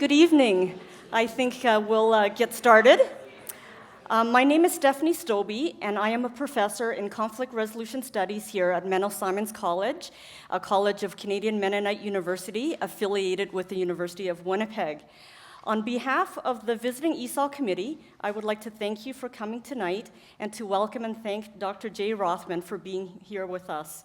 Good evening. I think we'll get started. My name is Stephanie Stobie, and I am a professor in conflict resolution studies here at Menno Simons College, a college of Canadian Mennonite University affiliated with the University of Winnipeg. On behalf of the Visiting ESOL Committee, I would like to thank you for coming tonight and to welcome and thank Dr. J. Rothman for being here with us.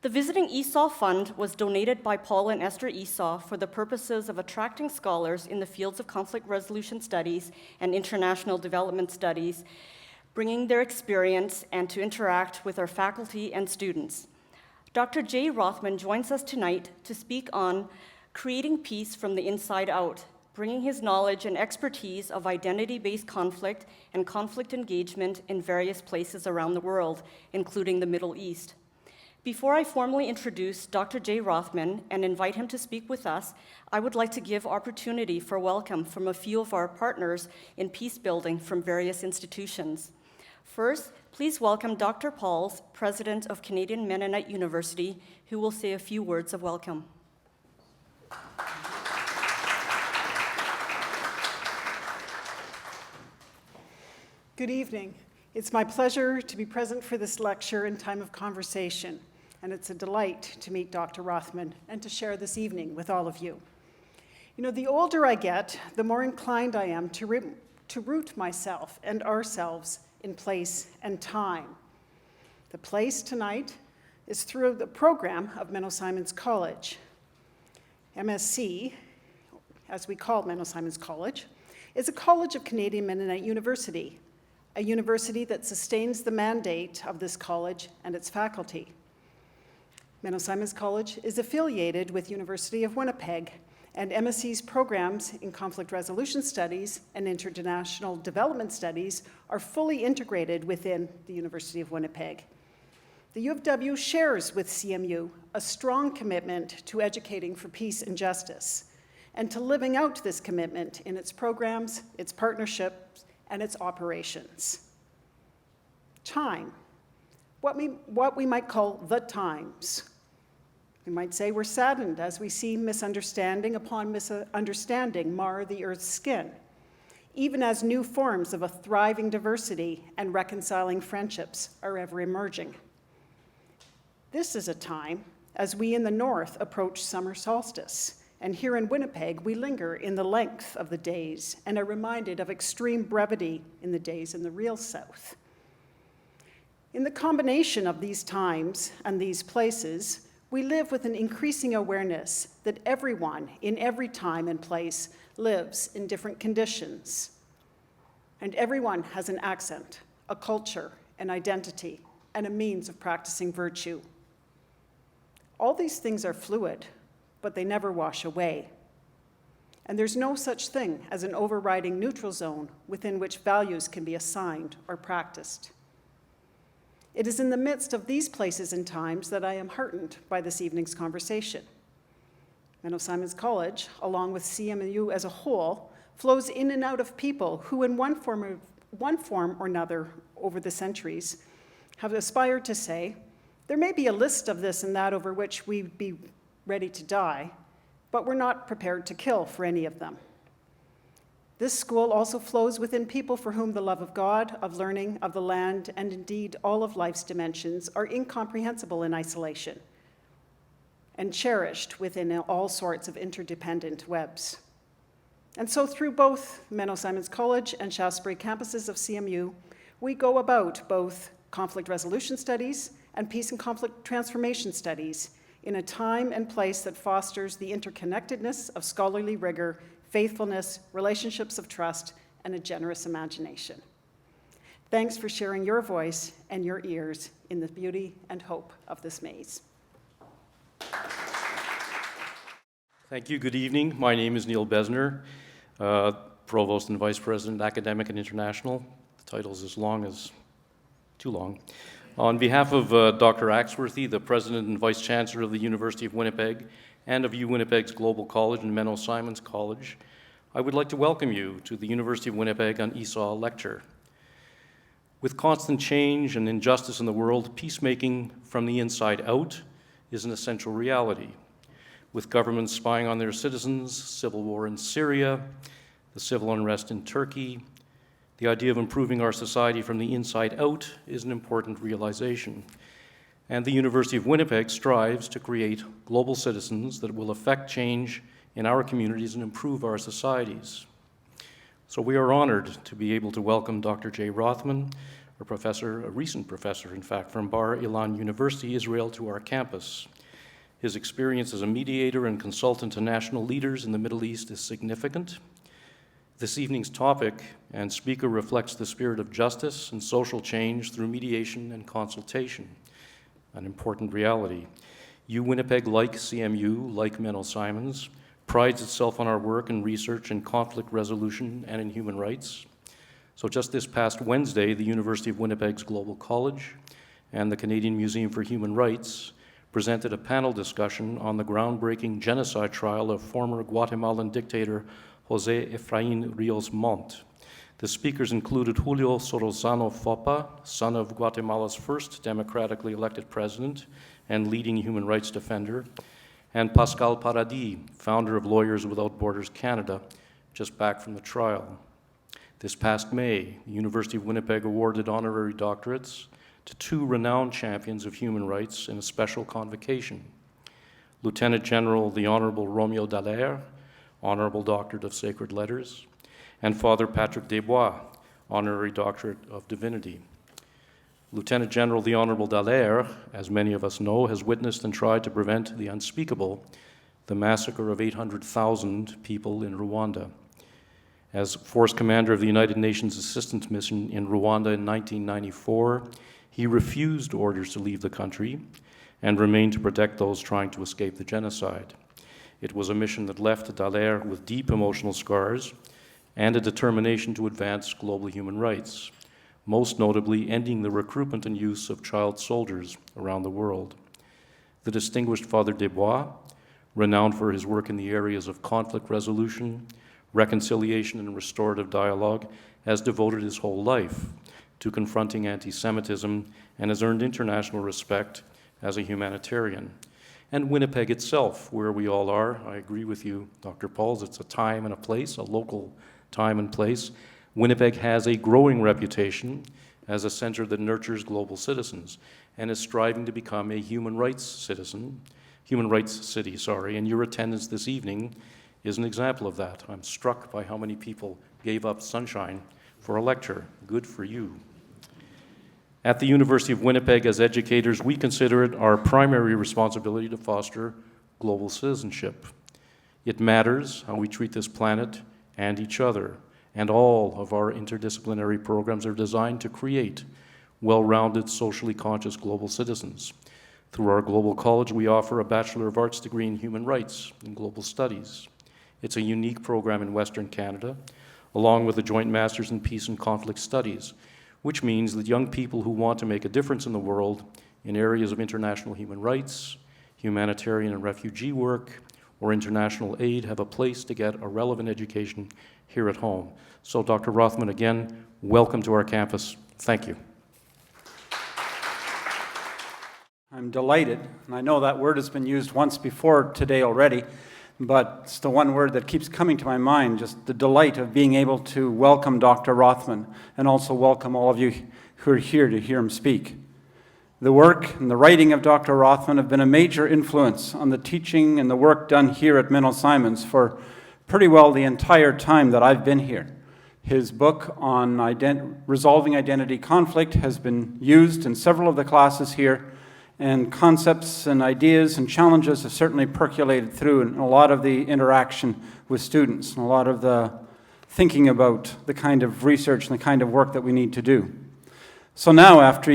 The Visiting ESOL Fund was donated by Paul and Esther Esau for the purposes of attracting scholars in the fields of conflict resolution studies and international development studies, bringing their experience and to interact with our faculty and students. Dr. J. Rothman joins us tonight to speak on creating peace from the inside out, bringing his knowledge and expertise of identity-based conflict and conflict engagement in various places around the world, including the Middle East. Before I formally introduce Dr. J. Rothman and invite him to speak with us, I would like to give opportunity for welcome from a few of our partners in peace building from various institutions. First, please welcome Dr. Pauls, President of Canadian Mennonite University, who will say a few words of welcome. Good evening. It's my pleasure to be present for this lecture and time of conversation, and it's a delight to meet Dr. Rothman and to share this evening with all of you. You know, the older I get, the more inclined I am to root myself and ourselves in place and time. The place tonight is through the program of Menno Simons College. MSC, as we call Menno Simons College, is a college of Canadian Mennonite University, a university that sustains the mandate of this college and its faculty. Menno Simons College is affiliated with University of Winnipeg, and MSC's programs in conflict resolution studies and international development studies are fully integrated within the University of Winnipeg. The U of W shares with CMU a strong commitment to educating for peace and justice, and to living out this commitment in its programs, its partnerships, and its operations. Time, what we might call the times. We might say we're saddened as we see misunderstanding upon misunderstanding mar the earth's skin, even as new forms of a thriving diversity and reconciling friendships are ever emerging. This is a time as we in the north approach summer solstice, and here in Winnipeg, we linger in the length of the days and are reminded of extreme brevity in the days in the real south. In the combination of these times and these places, we live with an increasing awareness that everyone in every time and place lives in different conditions. And everyone has an accent, a culture, an identity, and a means of practicing virtue. All these things are fluid, but they never wash away. And there's no such thing as an overriding neutral zone within which values can be assigned or practiced. It is in the midst of these places and times that I am heartened by this evening's conversation. Menno Simons College, along with CMU as a whole, flows in and out of people who in one form or another over the centuries have aspired to say, there may be a list of this and that over which we'd be ready to die, but we're not prepared to kill for any of them. This school also flows within people for whom the love of God, of learning, of the land, and indeed all of life's dimensions are incomprehensible in isolation and cherished within all sorts of interdependent webs. And so through both Menno Simons College and Shaftesbury campuses of CMU, we go about both conflict resolution studies and peace and conflict transformation studies in a time and place that fosters the interconnectedness of scholarly rigor, faithfulness, relationships of trust, and a generous imagination. Thanks for sharing your voice and your ears in the beauty and hope of this maze. Thank you. Good evening. My name is Neil Besner, Provost and Vice President, Academic and International. The title's too long. On behalf of Dr. Axworthy, the President and Vice Chancellor of the University of Winnipeg, and of UWinnipeg's Global College and Menno Simons College, I would like to welcome you to the University of Winnipeg on ESOL Lecture. With constant change and injustice in the world, peacemaking from the inside out is an essential reality. with governments spying on their citizens, civil war in Syria, the civil unrest in Turkey, the idea of improving our society from the inside out is an important realization. And the University of Winnipeg strives to create global citizens that will affect change in our communities and improve our societies. So we are honored to be able to welcome Dr. Jay Rothman, a recent professor, in fact, from Bar Ilan University, Israel, to our campus. His experience as a mediator and consultant to national leaders in the Middle East is significant. This evening's topic and speaker reflects the spirit of justice and social change through mediation and consultation, an important reality. Winnipeg, like CMU, like Menno Simons, prides itself on our work and research in conflict resolution and in human rights. So just this past Wednesday, the University of Winnipeg's Global College and the Canadian Museum for Human Rights presented a panel discussion on the groundbreaking genocide trial of former Guatemalan dictator José Efraín Ríos Montt. The speakers included Julio Sorozano Fopa, son of Guatemala's first democratically elected president and leading human rights defender, and Pascal Paradis, founder of Lawyers Without Borders Canada, just back from the trial. This past May, the University of Winnipeg awarded honorary doctorates to two renowned champions of human rights in a special convocation. Lieutenant General the Honorable Romeo Dallaire, Honorable Doctorate of Sacred Letters, and Father Patrick Desbois, Honorary Doctorate of Divinity. Lieutenant General the Honorable Dallaire, as many of us know, has witnessed and tried to prevent the unspeakable, the massacre of 800,000 people in Rwanda. As Force Commander of the United Nations Assistance Mission in Rwanda in 1994, he refused orders to leave the country and remained to protect those trying to escape the genocide. It was a mission that left Dallaire with deep emotional scars and a determination to advance global human rights, most notably ending the recruitment and use of child soldiers around the world. The distinguished Father Desbois, renowned for his work in the areas of conflict resolution, reconciliation, and restorative dialogue, has devoted his whole life to confronting anti-Semitism and has earned international respect as a humanitarian. And Winnipeg itself, where we all are, I agree with you, Dr. Pauls, it's a time and a place, a local time and place. Winnipeg has a growing reputation as a center that nurtures global citizens and is striving to become a human rights city, and your attendance this evening is an example of that. I'm struck by how many people gave up sunshine for a lecture. Good for you. At the University of Winnipeg, as educators, we consider it our primary responsibility to foster global citizenship. It matters how we treat this planet and each other, and all of our interdisciplinary programs are designed to create well-rounded, socially conscious global citizens. Through our Global College, we offer a Bachelor of Arts degree in Human Rights and Global Studies. It's a unique program in Western Canada, along with a Joint Masters in Peace and Conflict Studies, which means that young people who want to make a difference in the world in areas of international human rights, humanitarian and refugee work, or international aid have a place to get a relevant education here at home. So Dr. Rothman, again, welcome to our campus. Thank you. I'm delighted, and I know that word has been used once before today already, but it's the one word that keeps coming to my mind, just the delight of being able to welcome Dr. Rothman and also welcome all of you who are here to hear him speak. The work and the writing of Dr. Rothman have been a major influence on the teaching and the work done here at Menno Simons for pretty well the entire time that I've been here. His book on resolving identity conflict has been used in several of the classes here, and concepts and ideas and challenges have certainly percolated through in a lot of the interaction with students and a lot of the thinking about the kind of research and the kind of work that we need to do. So now, after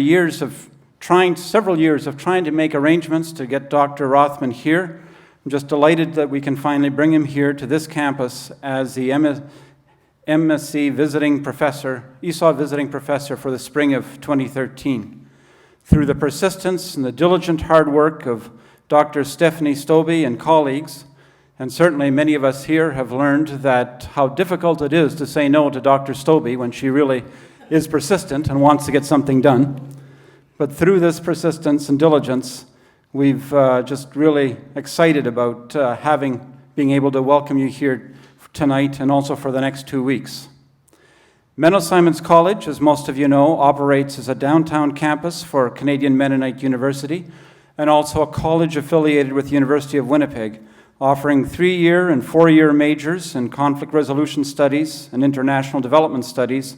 several years of trying to make arrangements to get Dr. Rothman here, I'm just delighted that we can finally bring him here to this campus as the MSc visiting professor, ESOL visiting professor for the spring of 2013. Through the persistence and the diligent hard work of Dr. Stephanie Stobie and colleagues, and certainly many of us here have learned that how difficult it is to say no to Dr. Stobie when she really is persistent and wants to get something done. But through this persistence and diligence, We've just really excited about being able to welcome you here tonight and also for the next 2 weeks. Menno Simons College, as most of you know, operates as a downtown campus for Canadian Mennonite University and also a college affiliated with the University of Winnipeg, offering 3-year and 4-year majors in conflict resolution studies and international development studies,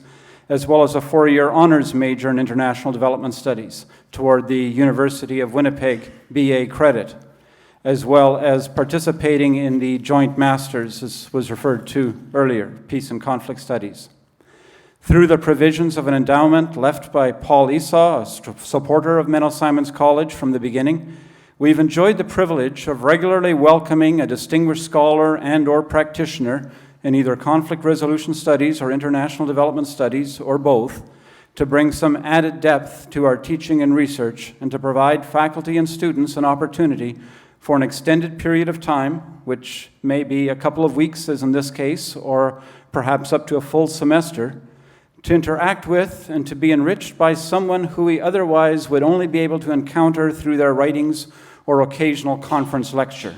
as well as a 4-year honors major in international development studies toward the University of Winnipeg BA credit, as well as participating in the joint masters, as was referred to earlier, peace and conflict studies. Through the provisions of an endowment left by Paul Esau, a supporter of Menno Simons College from the beginning, we've enjoyed the privilege of regularly welcoming a distinguished scholar and/or practitioner in either conflict resolution studies or international development studies, or both, to bring some added depth to our teaching and research and to provide faculty and students an opportunity for an extended period of time, which may be a couple of weeks, as in this case, or perhaps up to a full semester, to interact with and to be enriched by someone who we otherwise would only be able to encounter through their writings or occasional conference lecture.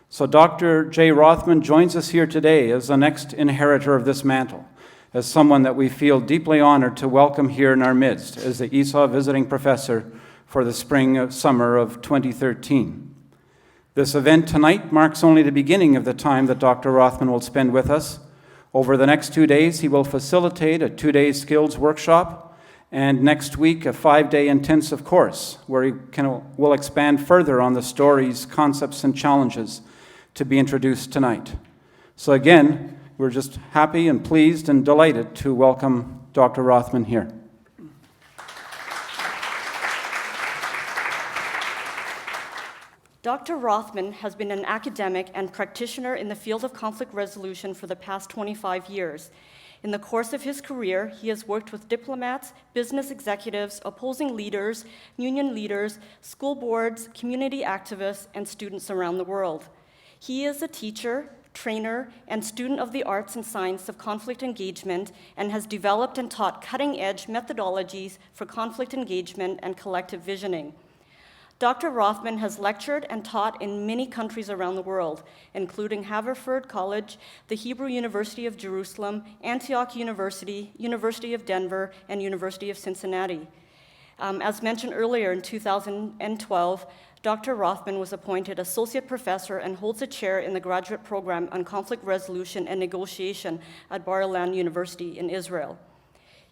So Dr. J. Rothman joins us here today as the next inheritor of this mantle, as someone that we feel deeply honored to welcome here in our midst as the Esau Visiting Professor for the summer of 2013. This event tonight marks only the beginning of the time that Dr. Rothman will spend with us. Over the next 2 days, he will facilitate a 2-day skills workshop, and next week, a 5-day intensive course where he will expand further on the stories, concepts, and challenges to be introduced tonight. So again, we're just happy and pleased and delighted to welcome Dr. Rothman here. Dr. Rothman has been an academic and practitioner in the field of conflict resolution for the past 25 years. In the course of his career, he has worked with diplomats, business executives, opposing leaders, union leaders, school boards, community activists, and students around the world. He is a teacher, trainer, and student of the arts and science of conflict engagement and has developed and taught cutting-edge methodologies for conflict engagement and collective visioning. Dr. Rothman has lectured and taught in many countries around the world, including Haverford College, the Hebrew University of Jerusalem, Antioch University, University of Denver, and University of Cincinnati. As mentioned earlier, in 2012, Dr. Rothman was appointed associate professor and holds a chair in the graduate program on conflict resolution and negotiation at Bar Ilan University in Israel.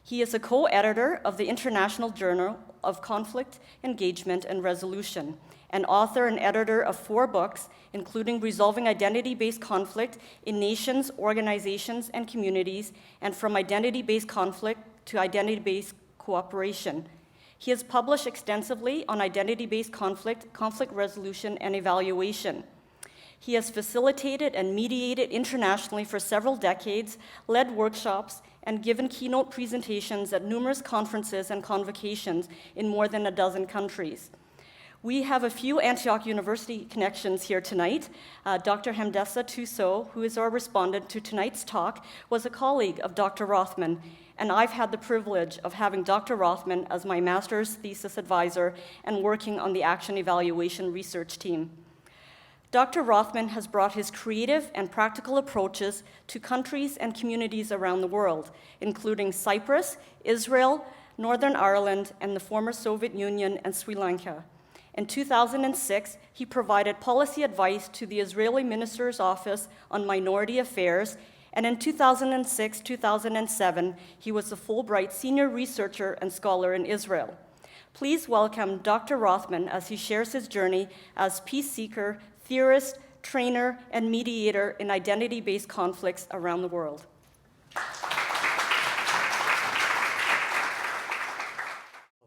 He is a co-editor of the International Journal of Conflict Engagement and Resolution, an author and editor of 4 books, including Resolving Identity-Based Conflict in Nations, Organizations, and Communities, and From Identity-Based Conflict to Identity-Based Cooperation. He has published extensively on identity-based conflict, conflict resolution, and evaluation. He has facilitated and mediated internationally for several decades, led workshops, and given keynote presentations at numerous conferences and convocations in more than a dozen countries. We have a few Antioch University connections here tonight. Dr. Hamdessa Tussaud, who is our respondent to tonight's talk, was a colleague of Dr. Rothman, and I've had the privilege of having Dr. Rothman as my master's thesis advisor and working on the action evaluation research team. Dr. Rothman has brought his creative and practical approaches to countries and communities around the world, including Cyprus, Israel, Northern Ireland, and the former Soviet Union and Sri Lanka. In 2006, he provided policy advice to the Israeli Minister's Office on Minority Affairs, and in 2006-2007, he was a Fulbright senior researcher and scholar in Israel. Please welcome Dr. Rothman as he shares his journey as peace seeker, theorist, trainer, and mediator in identity-based conflicts around the world.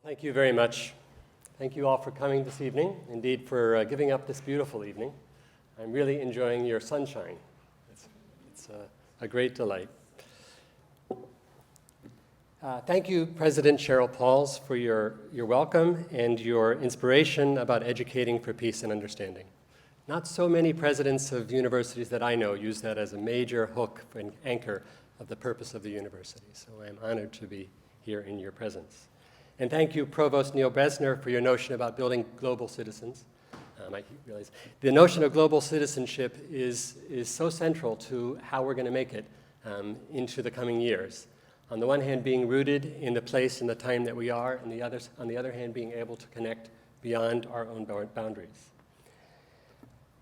Thank you very much. Thank you all for coming this evening, indeed for giving up this beautiful evening. I'm really enjoying your sunshine. It's a great delight. Thank you, President Cheryl Pauls, for your welcome and your inspiration about educating for peace and understanding. Not so many presidents of universities that I know use that as a major hook and anchor of the purpose of the university, so I'm honored to be here in your presence. And thank you, Provost Neil Bresner, for your notion about building global citizens. I realize the notion of global citizenship is so central to how we're going to make it into the coming years. On the one hand, being rooted in the place and the time that we are, and on the other hand, being able to connect beyond our own boundaries.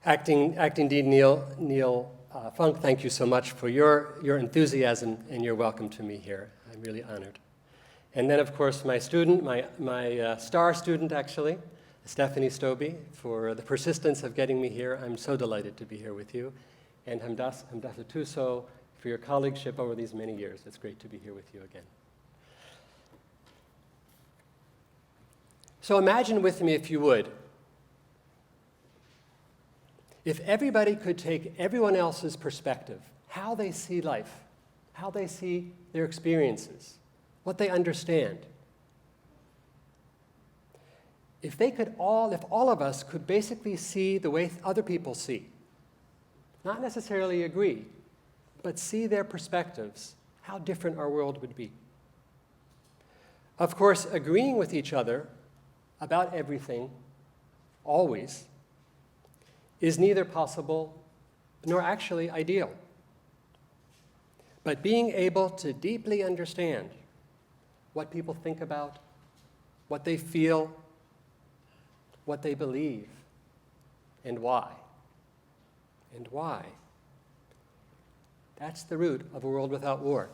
Acting Dean Neil Funk, thank you so much for your enthusiasm and your welcome to me here. I'm really honored. And then, of course, my student, my star student, actually, Stephanie Stobie, for the persistence of getting me here. I'm so delighted to be here with you. And Hamdasa Tuso, for your colleagueship over these many years. It's great to be here with you again. So imagine with me, if you would, if everybody could take everyone else's perspective, how they see life, how they see their experiences, what they understand. If all of us could basically see the way other people see, not necessarily agree, but see their perspectives, how different our world would be. Of course, agreeing with each other about everything, always, is neither possible nor actually ideal. But being able to deeply understand what people think about, what they feel, what they believe, and why. And why. That's the root of a world without war.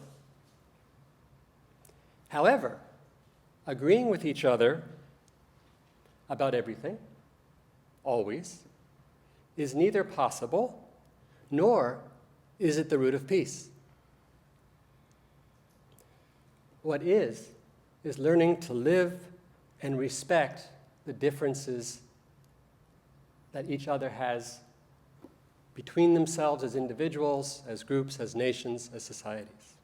However, agreeing with each other about everything, always, is neither possible nor is it the root of peace. What is learning to live and respect the differences that each other has between themselves as individuals, as groups, as nations, as societies.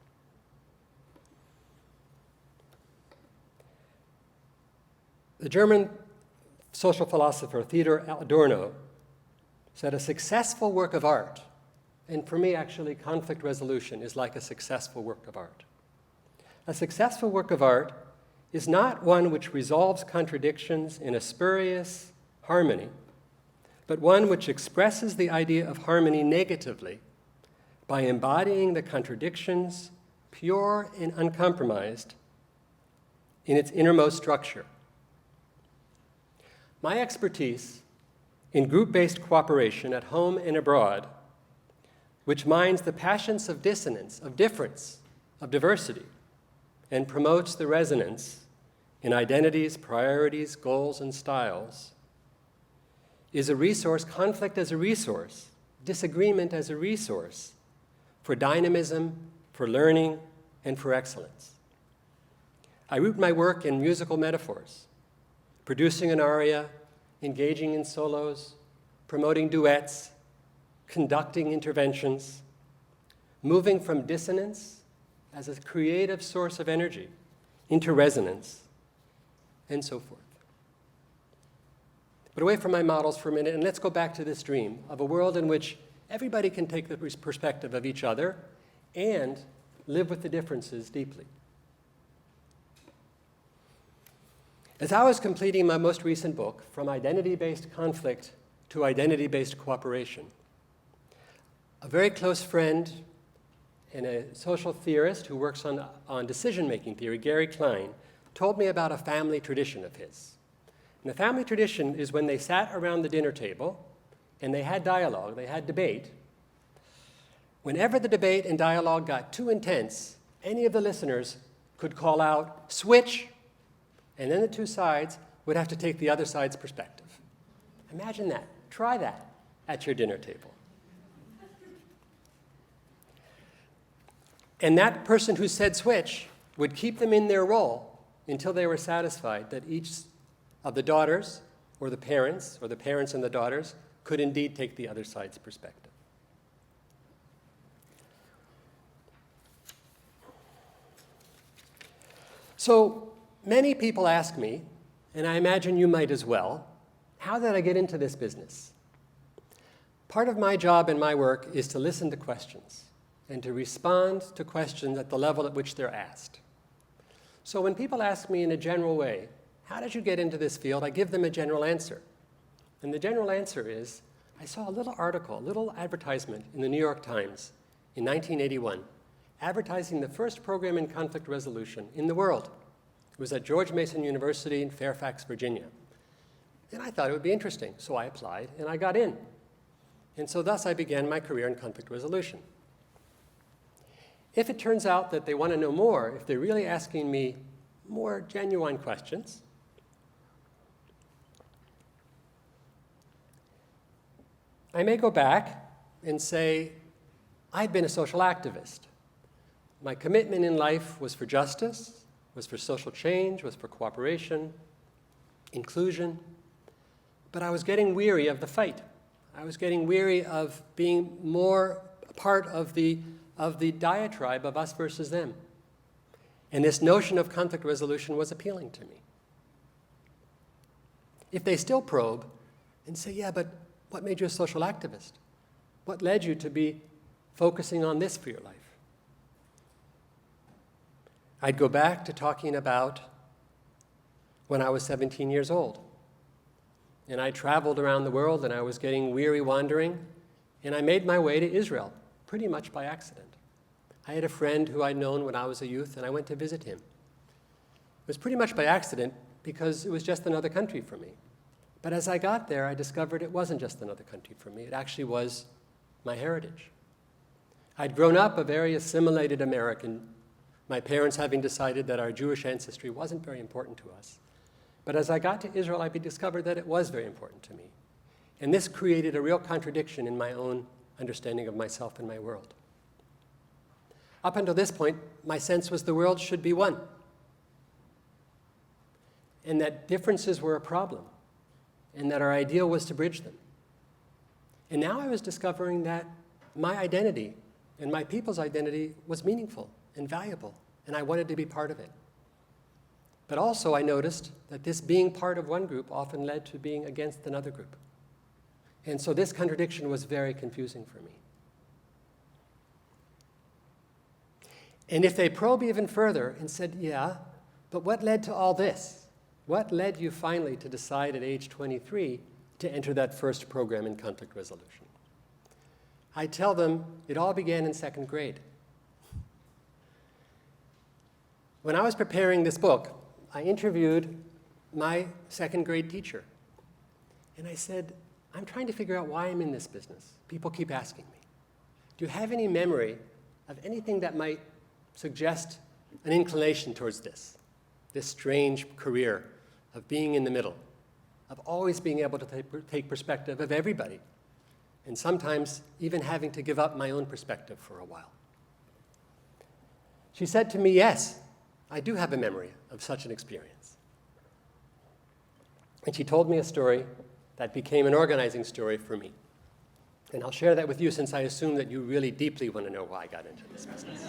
The German social philosopher Theodor Adorno said a successful work of art, and for me actually conflict resolution is like a successful work of art. A successful work of art is not one which resolves contradictions in a spurious harmony, but one which expresses the idea of harmony negatively by embodying the contradictions, pure and uncompromised, in its innermost structure. My expertise in group-based cooperation at home and abroad, which mines the passions of dissonance, of difference, of diversity, and promotes the resonance in identities, priorities, goals, and styles, is a resource, conflict as a resource, disagreement as a resource for dynamism, for learning, and for excellence. I root my work in musical metaphors, producing an aria, engaging in solos, promoting duets, conducting interventions, moving from dissonance as a creative source of energy into resonance, and so forth. But away from my models for a minute, and let's go back to this dream of a world in which everybody can take the perspective of each other and live with the differences deeply. As I was completing my most recent book, From Identity-Based Conflict to Identity-Based Cooperation, a very close friend and a social theorist who works on decision-making theory, Gary Klein, told me about a family tradition of his. And the family tradition is when they sat around the dinner table and they had dialogue, they had debate. Whenever the debate and dialogue got too intense, any of the listeners could call out, "Switch," and then the two sides would have to take the other side's perspective. Imagine that. Try that at your dinner table. And that person who said switch would keep them in their role until they were satisfied that each of the daughters or the parents and the daughters could indeed take the other side's perspective. So many people ask me, and I imagine you might as well, how did I get into this business? Part of my job and my work is to listen to questions and to respond to questions at the level at which they're asked. So when people ask me in a general way, how did you get into this field, I give them a general answer. And the general answer is, I saw a little article, a little advertisement in the New York Times in 1981, advertising the first program in conflict resolution in the world. It was at George Mason University in Fairfax, Virginia. And I thought it would be interesting, so I applied and I got in. And so thus I began my career in conflict resolution. If it turns out that they want to know more, if they're really asking me more genuine questions, I may go back and say, I'd been a social activist. My commitment in life was for justice, was for social change, was for cooperation, inclusion, but I was getting weary of the fight. I was getting weary of being more a part of the diatribe of us versus them. And this notion of conflict resolution was appealing to me. If they still probe and say, yeah, but what made you a social activist? What led you to be focusing on this for your life? I'd go back to talking about when I was 17 years old. And I traveled around the world and I was getting weary wandering, and I made my way to Israel, pretty much by accident. I had a friend who I'd known when I was a youth, and I went to visit him. It was pretty much by accident because it was just another country for me. But as I got there, I discovered it wasn't just another country for me. It actually was my heritage. I'd grown up a very assimilated American, my parents having decided that our Jewish ancestry wasn't very important to us. But as I got to Israel, I discovered that it was very important to me. And this created a real contradiction in my own understanding of myself and my world. Up until this point, my sense was the world should be one, and that differences were a problem, and that our ideal was to bridge them. And now I was discovering that my identity and my people's identity was meaningful and valuable, and I wanted to be part of it. But also I noticed that this being part of one group often led to being against another group. And so this contradiction was very confusing for me. And if they probe even further and said, yeah, but what led to all this? What led you finally to decide at age 23 to enter that first program in conflict resolution? I tell them it all began in second grade. When I was preparing this book, I interviewed my second grade teacher. And I said, I'm trying to figure out why I'm in this business. People keep asking me, do you have any memory of anything that might suggest an inclination towards this strange career of being in the middle, of always being able to take perspective of everybody, and sometimes even having to give up my own perspective for a while. She said to me, yes, I do have a memory of such an experience. And she told me a story that became an organizing story for me. And I'll share that with you since I assume that you really deeply want to know why I got into this business.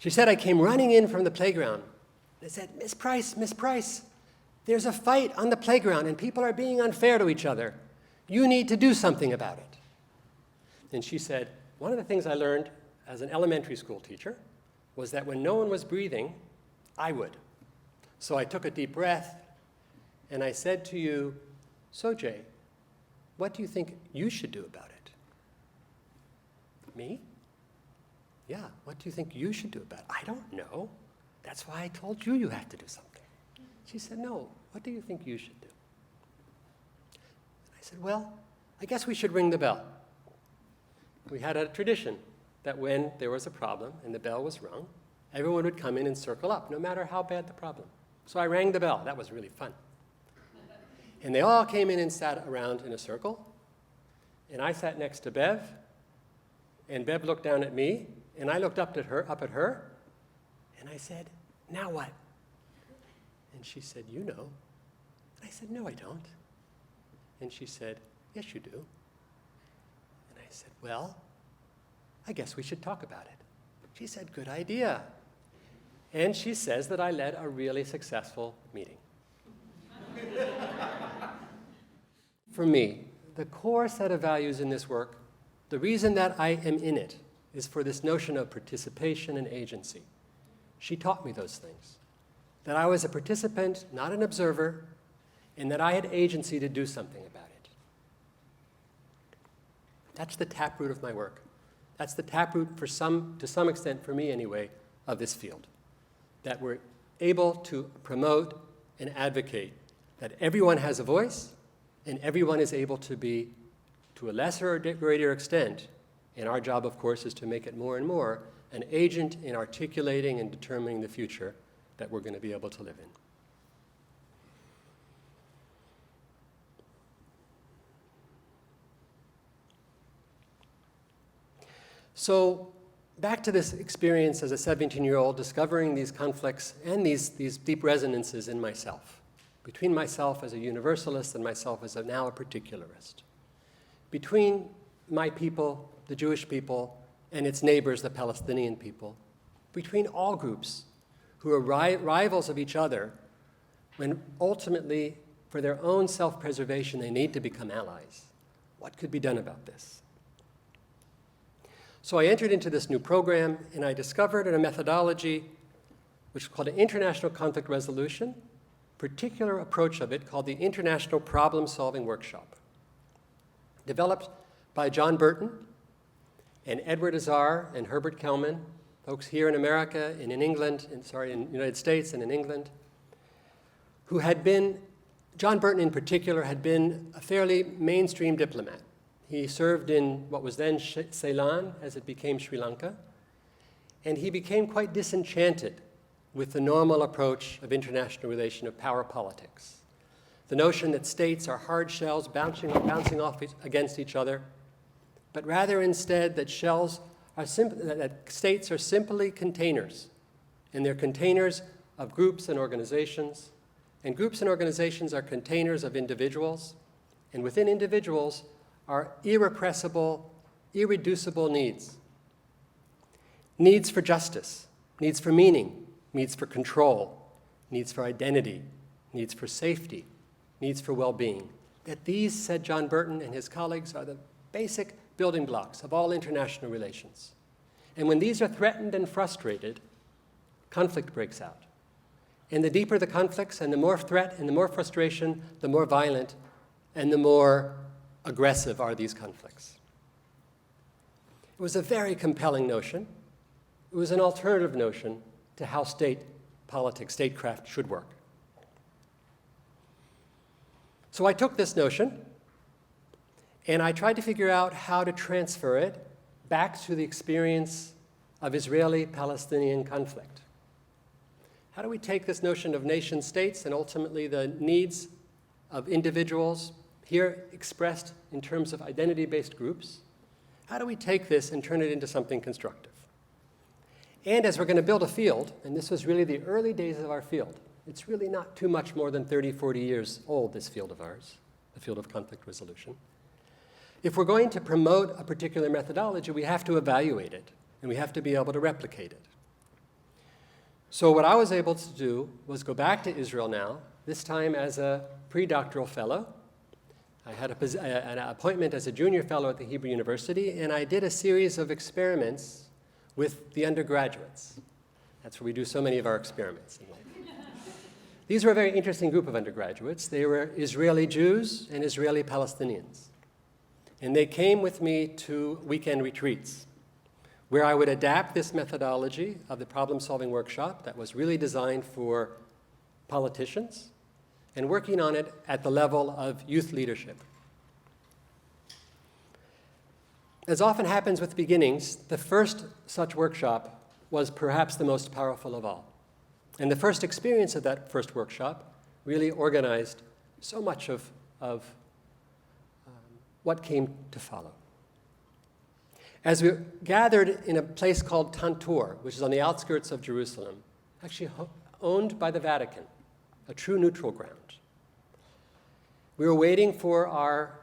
She said, I came running in from the playground. I said, Miss Price, there's a fight on the playground and people are being unfair to each other. You need to do something about it. And she said, one of the things I learned as an elementary school teacher was that when no one was breathing, I would. So I took a deep breath and I said to you, so Jay, what do you think you should do about it? Me? Yeah, what do you think you should do about it? I don't know. That's why I told you you have to do something. She said, no, what do you think you should do? And I said, well, I guess we should ring the bell. We had a tradition that when there was a problem and the bell was rung, everyone would come in and circle up, no matter how bad the problem. So I rang the bell. That was really fun. And they all came in and sat around in a circle. And I sat next to Bev, and Bev looked down at me, and I looked up at her, and I said, now what? And she said, you know. And I said, no, I don't. And she said, yes, you do. And I said, well, I guess we should talk about it. She said, good idea. And she says that I led a really successful meeting. For me, the core set of values in this work, the reason that I am in it, is for this notion of participation and agency. She taught me those things, that I was a participant, not an observer, and that I had agency to do something about it. That's the taproot of my work. That's the taproot to some extent for me anyway, of this field. That we're able to promote and advocate that everyone has a voice and everyone is able to be, to a lesser or greater extent, and our job, of course, is to make it more and more, an agent in articulating and determining the future that we're going to be able to live in. So back to this experience as a 17-year-old, discovering these conflicts and these deep resonances in myself, between myself as a universalist and myself as now a particularist, between my people, the Jewish people, and its neighbors, the Palestinian people, between all groups who are rivals of each other when ultimately, for their own self-preservation, they need to become allies. What could be done about this? So I entered into this new program, and I discovered a methodology which is called an international conflict resolution, particular approach of it called the International Problem-Solving Workshop, developed by John Burton and Edward Azar and Herbert Kellman, folks here in America and in England, in the United States and in England, who had been, John Burton in particular, had been a fairly mainstream diplomat. He served in what was then Ceylon, as it became Sri Lanka, and he became quite disenchanted with the normal approach of international relation of power politics. The notion that states are hard shells bouncing off against each other, but rather instead that states are simply containers, and they're containers of groups and organizations, and groups and organizations are containers of individuals, and within individuals are irrepressible, irreducible needs. Needs for justice, needs for meaning, needs for control, needs for identity, needs for safety, needs for well-being. That these, said John Burton and his colleagues, are the basic building blocks of all international relations. And when these are threatened and frustrated, conflict breaks out. And the deeper the conflicts and the more threat and the more frustration, the more violent and the more aggressive are these conflicts. It was a very compelling notion. It was an alternative notion to how state politics, statecraft should work. So I took this notion and I tried to figure out how to transfer it back to the experience of Israeli-Palestinian conflict. How do we take this notion of nation states and ultimately the needs of individuals, here expressed in terms of identity-based groups, how do we take this and turn it into something constructive? And as we're going to build a field, and this was really the early days of our field, it's really not too much more than 30, 40 years old, this field of ours, the field of conflict resolution. If we're going to promote a particular methodology, we have to evaluate it, and we have to be able to replicate it. So what I was able to do was go back to Israel now, this time as a pre-doctoral fellow. I had an appointment as a junior fellow at the Hebrew University, and I did a series of experiments with the undergraduates. That's where we do so many of our experiments in life. These were a very interesting group of undergraduates. They were Israeli Jews and Israeli Palestinians. And they came with me to weekend retreats, where I would adapt this methodology of the problem-solving workshop that was really designed for politicians, and working on it at the level of youth leadership. As often happens with beginnings, the first such workshop was perhaps the most powerful of all. And the first experience of that first workshop really organized so much of what came to follow. As we gathered in a place called Tantur, which is on the outskirts of Jerusalem, actually owned by the Vatican, a true neutral ground. We were waiting for our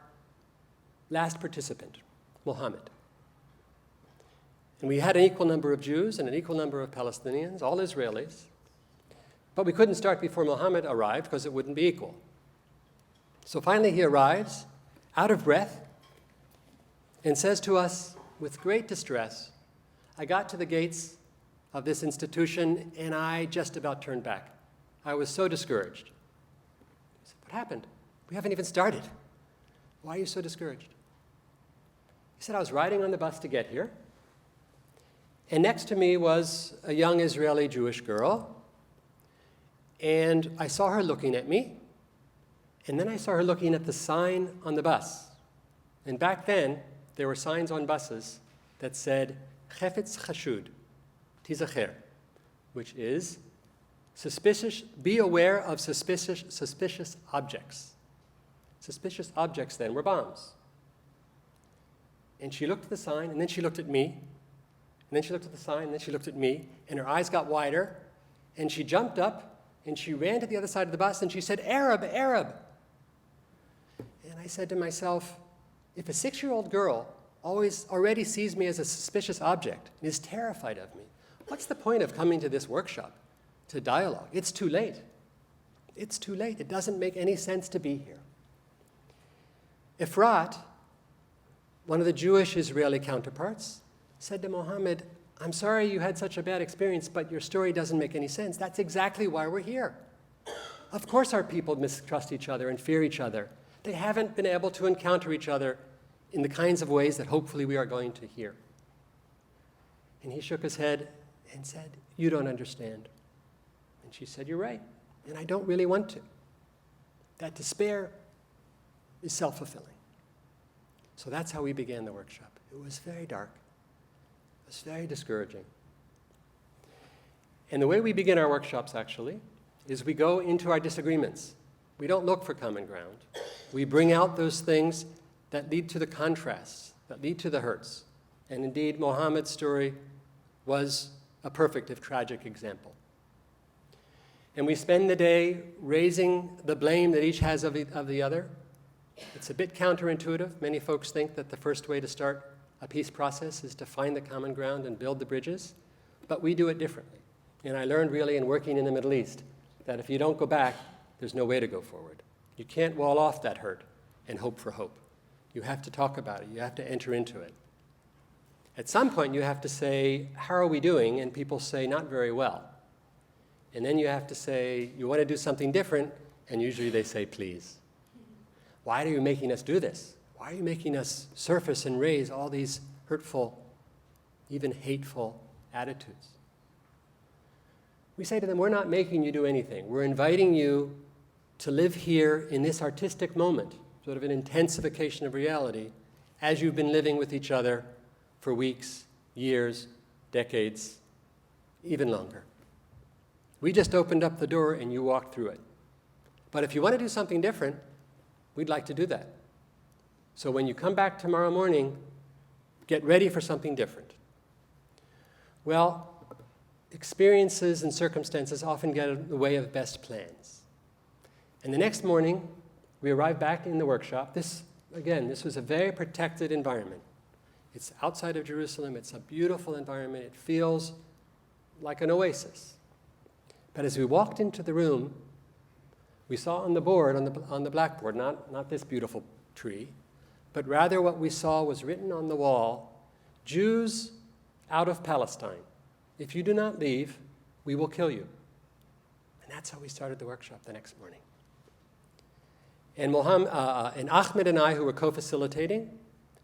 last participant, Muhammad. And we had an equal number of Jews and an equal number of Palestinians, all Israelis. But we couldn't start before Muhammad arrived because it wouldn't be equal. So finally he arrives, out of breath, and says to us with great distress, I got to the gates of this institution and I just about turned back. I was so discouraged. I said, What happened? We haven't even started. Why are you so discouraged? He said, I was riding on the bus to get here, and next to me was a young Israeli Jewish girl, and I saw her looking at me, and then I saw her looking at the sign on the bus. And back then, there were signs on buses that said, Chefetz Chashud, Tizacher, which is, suspicious, be aware of suspicious objects. Suspicious objects then were bombs. And she looked at the sign, and then she looked at me, and then she looked at the sign, and then she looked at me, and her eyes got wider, and she jumped up, and she ran to the other side of the bus, and she said, Arab, Arab. And I said to myself, if a 6-year-old girl already sees me as a suspicious object and is terrified of me, what's the point of coming to this workshop, to dialogue? It's too late. It's too late. It doesn't make any sense to be here. Efrat, one of the Jewish Israeli counterparts, said to Mohammed, I'm sorry you had such a bad experience, but your story doesn't make any sense. That's exactly why we're here. Of course our people mistrust each other and fear each other. They haven't been able to encounter each other in the kinds of ways that hopefully we are going to hear. And he shook his head and said, you don't understand. And she said, you're right, and I don't really want to. That despair is self-fulfilling. So that's how we began the workshop. It was very dark. It was very discouraging. And the way we begin our workshops, actually, is we go into our disagreements. We don't look for common ground. We bring out those things that lead to the contrasts, that lead to the hurts. And indeed, Mohammed's story was a perfect, if tragic, example. And we spend the day raising the blame that each has of the other. It's a bit counterintuitive. Many folks think that the first way to start a peace process is to find the common ground and build the bridges, but we do it differently. And I learned really in working in the Middle East that if you don't go back, there's no way to go forward. You can't wall off that hurt and hope for hope. You have to talk about it. You have to enter into it. At some point, you have to say, how are we doing? And people say, not very well. And then you have to say, you want to do something different? And usually they say, please. Why are you making us do this? Why are you making us surface and raise all these hurtful, even hateful attitudes? We say to them, we're not making you do anything. We're inviting you to live here in this artistic moment, sort of an intensification of reality, as you've been living with each other for weeks, years, decades, even longer. We just opened up the door and you walked through it. But if you want to do something different, we'd like to do that. So when you come back tomorrow morning, get ready for something different. Well, experiences and circumstances often get in the way of best plans. And the next morning, we arrived back in the workshop. This was a very protected environment. It's outside of Jerusalem. It's a beautiful environment. It feels like an oasis. But as we walked into the room, we saw on the board, on the blackboard, not this beautiful tree, but rather what we saw was written on the wall, Jews out of Palestine. If you do not leave, we will kill you. And that's how we started the workshop the next morning. And Ahmed and I, who were co-facilitating,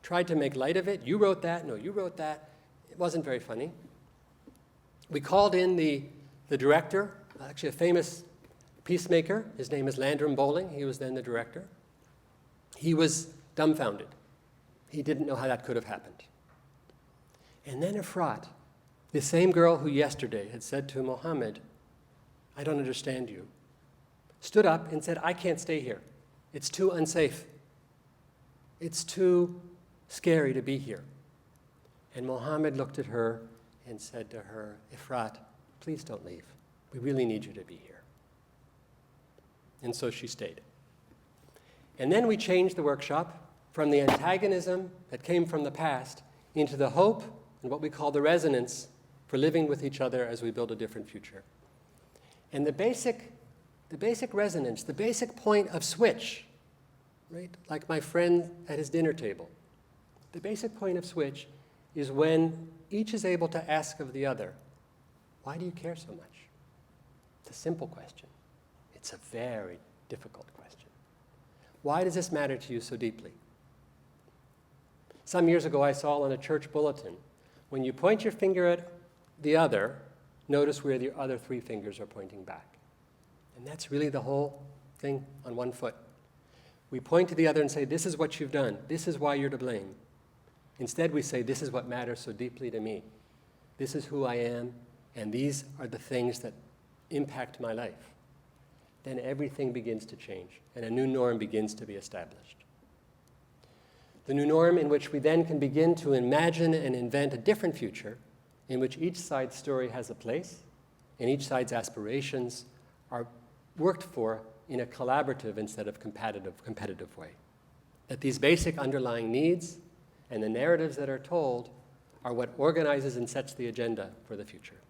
tried to make light of it. You wrote that. No, you wrote that. It wasn't very funny. We called in the director, actually a famous peacemaker. His name is Landrum Bowling. He was then the director. He was dumbfounded. He didn't know how that could have happened. And then Efrat, the same girl who yesterday had said to Mohammed, I don't understand you, stood up and said, I can't stay here. It's too unsafe. It's too scary to be here. And Mohammed looked at her and said to her, Efrat, please don't leave. We really need you to be here. And so she stayed. And then we changed the workshop from the antagonism that came from the past into the hope and what we call the resonance for living with each other as we build a different future. And the basic resonance, the basic point of switch, right? Like my friend at his dinner table. The basic point of switch is when each is able to ask of the other, why do you care so much? It's a simple question. It's a very difficult question. Why does this matter to you so deeply? Some years ago, I saw on a church bulletin, when you point your finger at the other, notice where the other 3 fingers are pointing back. And that's really the whole thing on one foot. We point to the other and say, this is what you've done. This is why you're to blame. Instead, we say, this is what matters so deeply to me. This is who I am, and these are the things that impact my life. Then everything begins to change, and a new norm begins to be established. The new norm in which we then can begin to imagine and invent a different future in which each side's story has a place, and each side's aspirations are worked for in a collaborative instead of competitive way. That these basic underlying needs and the narratives that are told are what organizes and sets the agenda for the future.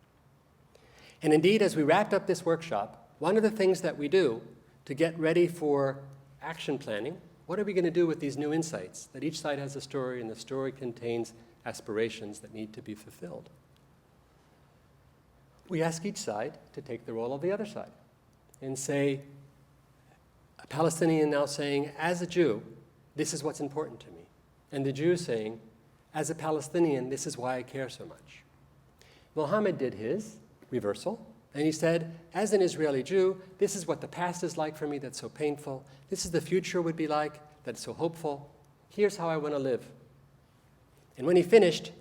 And indeed, as we wrapped up this workshop, one of the things that we do to get ready for action planning, what are we going to do with these new insights? That each side has a story, and the story contains aspirations that need to be fulfilled. We ask each side to take the role of the other side and say, a Palestinian now saying, as a Jew, this is what's important to me. And the Jew saying, as a Palestinian, this is why I care so much. Mohammed did his reversal, and he said, as an Israeli Jew, this is what the past is like for me that's so painful. This is the future would be like that's so hopeful. Here's how I want to live. And when he finished,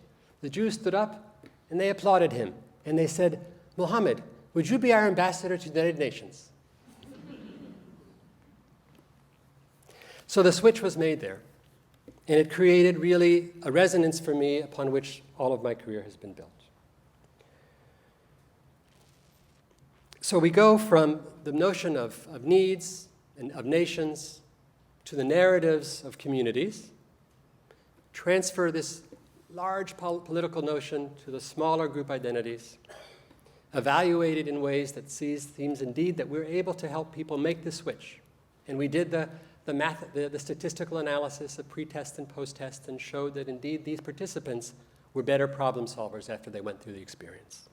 the Jews stood up and they applauded him. And they said, Mohammed, would you be our ambassador to the United Nations? So the switch was made there. And it created really a resonance for me upon which all of my career has been built. So we go from the notion of needs and of nations to the narratives of communities, transfer this large political notion to the smaller group identities, evaluate it in ways that seems indeed that we're able to help people make the switch. And we did the statistical analysis of pre-test and post-test and showed that indeed these participants were better problem solvers after they went through the experience.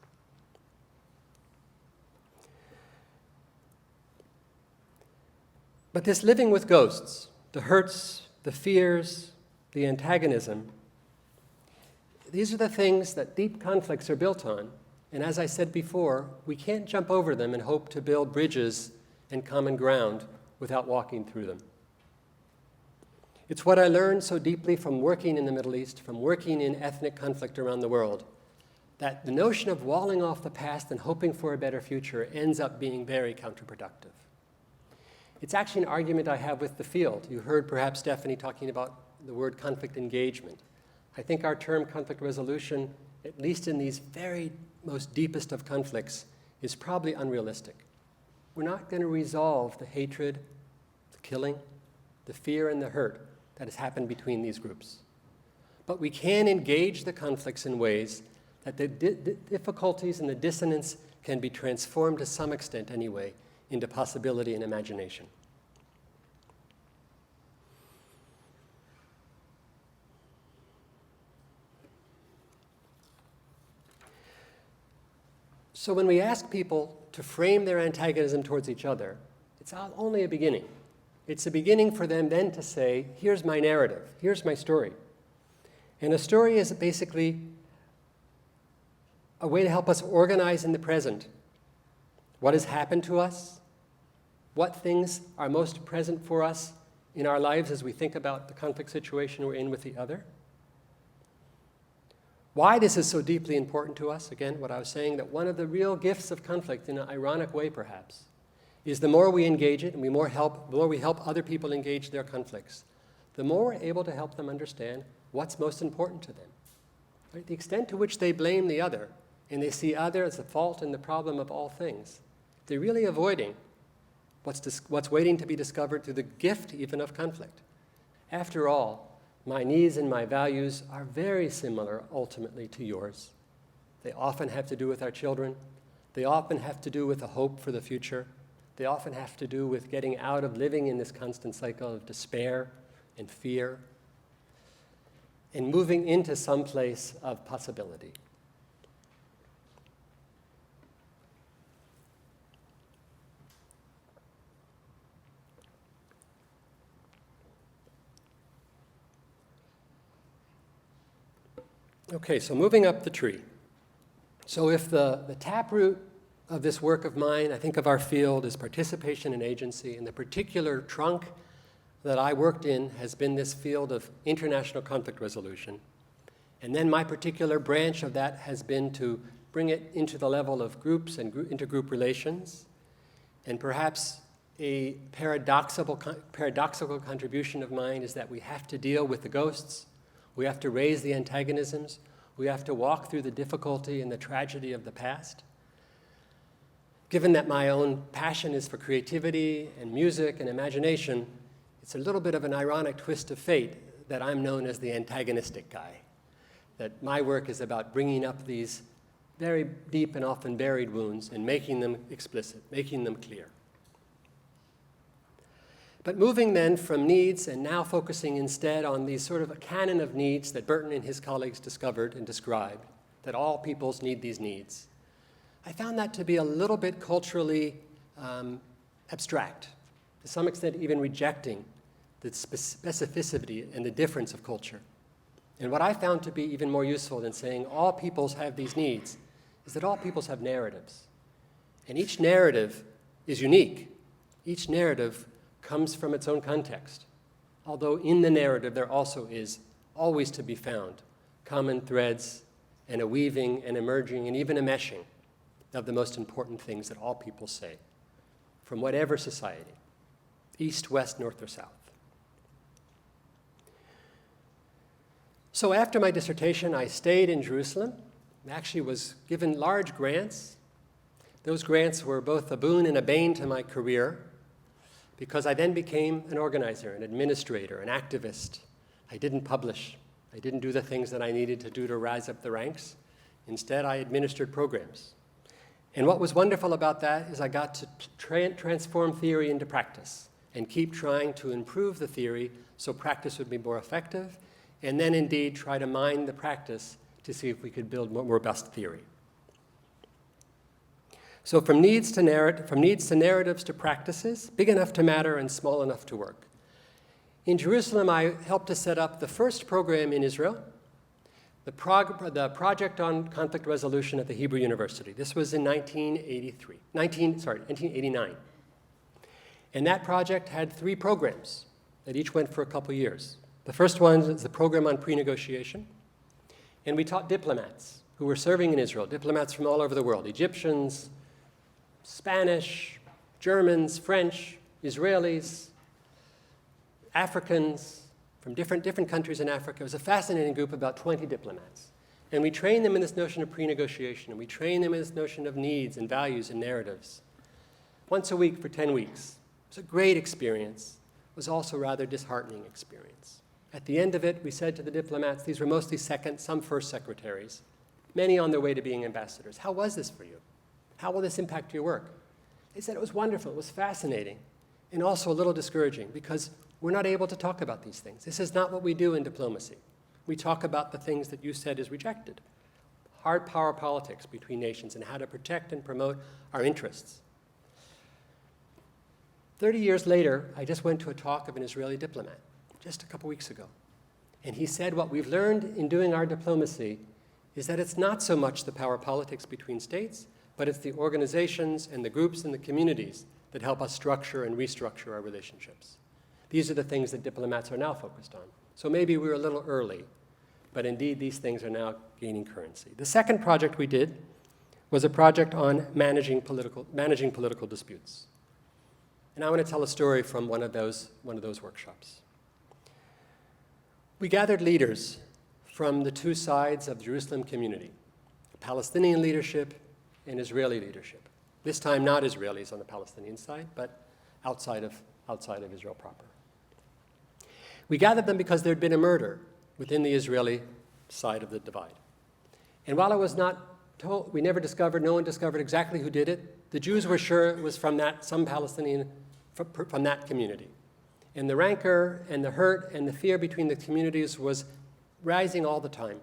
But this living with ghosts, the hurts, the fears, the antagonism, these are the things that deep conflicts are built on. And as I said before, we can't jump over them and hope to build bridges and common ground without walking through them. It's what I learned so deeply from working in the Middle East, from working in ethnic conflict around the world, that the notion of walling off the past and hoping for a better future ends up being very counterproductive. It's actually an argument I have with the field. You heard perhaps Stephanie talking about the word conflict engagement. I think our term conflict resolution, at least in these very most deepest of conflicts, is probably unrealistic. We're not going to resolve the hatred, the killing, the fear, and the hurt that has happened between these groups. But we can engage the conflicts in ways that the difficulties and the dissonance can be transformed to some extent anyway into possibility and imagination. So when we ask people to frame their antagonism towards each other, it's only a beginning. It's a beginning for them then to say, here's my narrative, here's my story. And a story is basically a way to help us organize in the present what has happened to us, what things are most present for us in our lives as we think about the conflict situation we're in with the other. Why this is so deeply important to us, again, what I was saying, that one of the real gifts of conflict, in an ironic way perhaps, is the more we engage it and the more we help other people engage their conflicts, the more we're able to help them understand what's most important to them. Right? The extent to which they blame the other and they see other as the fault and the problem of all things, they're really avoiding what's waiting to be discovered through the gift even of conflict. After all, my needs and my values are very similar ultimately to yours. They often have to do with our children. They often have to do with a hope for the future. They often have to do with getting out of living in this constant cycle of despair and fear and moving into some place of possibility. Okay, so moving up the tree. So if the taproot of this work of mine, I think of our field as participation and agency, and the particular trunk that I worked in has been this field of international conflict resolution. And then my particular branch of that has been to bring it into the level of groups and intergroup relations. And perhaps a paradoxical contribution of mine is that we have to deal with the ghosts, we have to raise the antagonisms, we have to walk through the difficulty and the tragedy of the past. Given that my own passion is for creativity and music and imagination, it's a little bit of an ironic twist of fate that I'm known as the antagonistic guy. That my work is about bringing up these very deep and often buried wounds and making them explicit, making them clear. But moving then from needs and now focusing instead on these sort of a canon of needs that Burton and his colleagues discovered and described, that all peoples need these needs, I found that to be a little bit culturally abstract, to some extent even rejecting the specificity and the difference of culture. And what I found to be even more useful than saying all peoples have these needs is that all peoples have narratives. And each narrative is unique. Each narrative comes from its own context, although in the narrative there also is always to be found common threads and a weaving and a merging and even a meshing of the most important things that all people say, from whatever society, east, west, north, or south. So after my dissertation, I stayed in Jerusalem, actually was given large grants. Those grants were both a boon and a bane to my career, because I then became an organizer, an administrator, an activist. I didn't publish. I didn't do the things that I needed to do to rise up the ranks. Instead, I administered programs. And what was wonderful about that is I got to transform theory into practice and keep trying to improve the theory so practice would be more effective, and then indeed try to mine the practice to see if we could build more robust theory. So from needs to narratives to practices, big enough to matter and small enough to work. In Jerusalem, I helped to set up the first program in Israel, the Project on Conflict Resolution at the Hebrew University. This was in 1989. And that project had 3 programs that each went for a couple years. The first one is the program on pre-negotiation. And we taught diplomats who were serving in Israel, diplomats from all over the world, Egyptians, Spanish, Germans, French, Israelis, Africans from different countries in Africa. It was a fascinating group, about 20 diplomats. And we trained them in this notion of pre-negotiation, and we trained them in this notion of needs and values and narratives. Once a week for 10 weeks. It was a great experience. It was also a rather disheartening experience. At the end of it, we said to the diplomats, these were mostly second, some first secretaries, many on their way to being ambassadors, how was this for you? How will this impact your work? They said it was wonderful, it was fascinating, and also a little discouraging because we're not able to talk about these things. This is not what we do in diplomacy. We talk about the things that you said is rejected. Hard power politics between nations and how to protect and promote our interests. 30 years later, I just went to a talk of an Israeli diplomat just a couple weeks ago. And he said what we've learned in doing our diplomacy is that it's not so much the power politics between states, but it's the organizations and the groups and the communities that help us structure and restructure our relationships. These are the things that diplomats are now focused on. So maybe we were a little early, but indeed these things are now gaining currency. The second project we did was a project on managing political disputes. And I want to tell a story from one of those workshops. We gathered leaders from the 2 sides of the Jerusalem community, Palestinian leadership and Israeli leadership. This time not Israelis on the Palestinian side, but outside of Israel proper. We gathered them because there had been a murder within the Israeli side of the divide. And while it was not told, no one discovered exactly who did it, the Jews were sure it was from some Palestinian from that community. And the rancor and the hurt and the fear between the communities was rising all the time.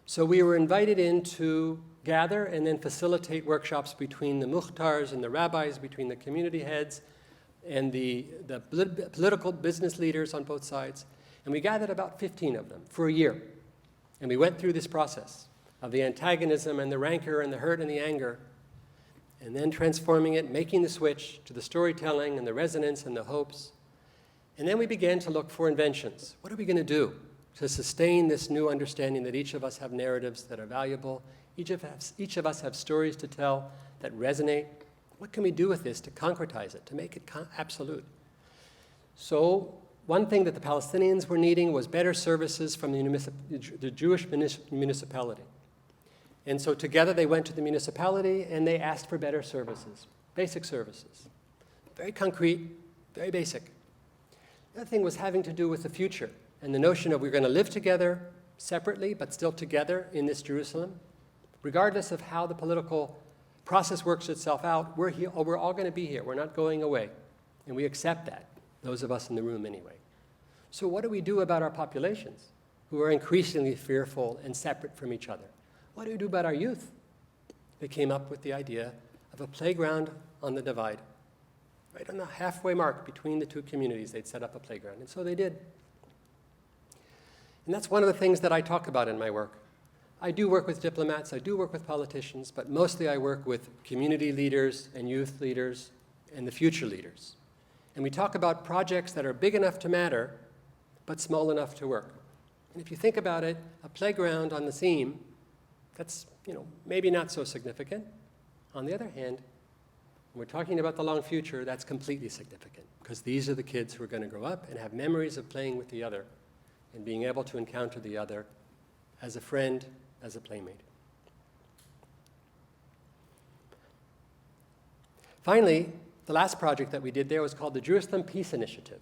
So we were invited in to gather and then facilitate workshops between the muhtars and the rabbis, between the community heads and the political business leaders on both sides. And we gathered about 15 of them for a year. And we went through this process of the antagonism and the rancor and the hurt and the anger, and then transforming it, making the switch to the storytelling and the resonance and the hopes. And then we began to look for inventions. What are we going to do to sustain this new understanding that each of us have narratives that are valuable, each of us have stories to tell that resonate? What can we do with this to concretize it, to make it absolute? So one thing that the Palestinians were needing was better services from the Jewish municipality. And so together they went to the municipality and they asked for better services, basic services. Very concrete, very basic. The other thing was having to do with the future and the notion of we're going to live together separately but still together in this Jerusalem. Regardless of how the political process works itself out, we're all going to be here. We're not going away. And we accept that, those of us in the room anyway. So what do we do about our populations who are increasingly fearful and separate from each other? What do we do about our youth? They came up with the idea of a playground on the divide. Right on the halfway mark between the two communities, they'd set up a playground. And so they did. And that's one of the things that I talk about in my work. I do work with diplomats, I do work with politicians, but mostly I work with community leaders and youth leaders and the future leaders. And we talk about projects that are big enough to matter, but small enough to work. And if you think about it, a playground on the seam, that's, maybe not so significant. On the other hand, when we're talking about the long future, that's completely significant, because these are the kids who are going to grow up and have memories of playing with the other and being able to encounter the other as a friend, as a playmate. Finally, the last project that we did there was called the Jerusalem Peace Initiative.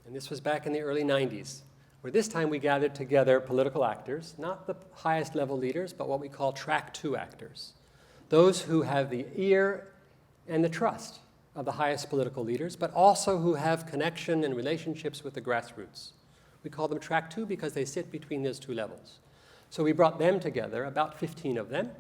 And this was back in the early 90s, where this time we gathered together political actors, not the highest level leaders, but what we call track 2 actors. Those who have the ear and the trust of the highest political leaders, but also who have connection and relationships with the grassroots. We call them track 2 because they sit between those two levels. So we brought them together, about 15 of them,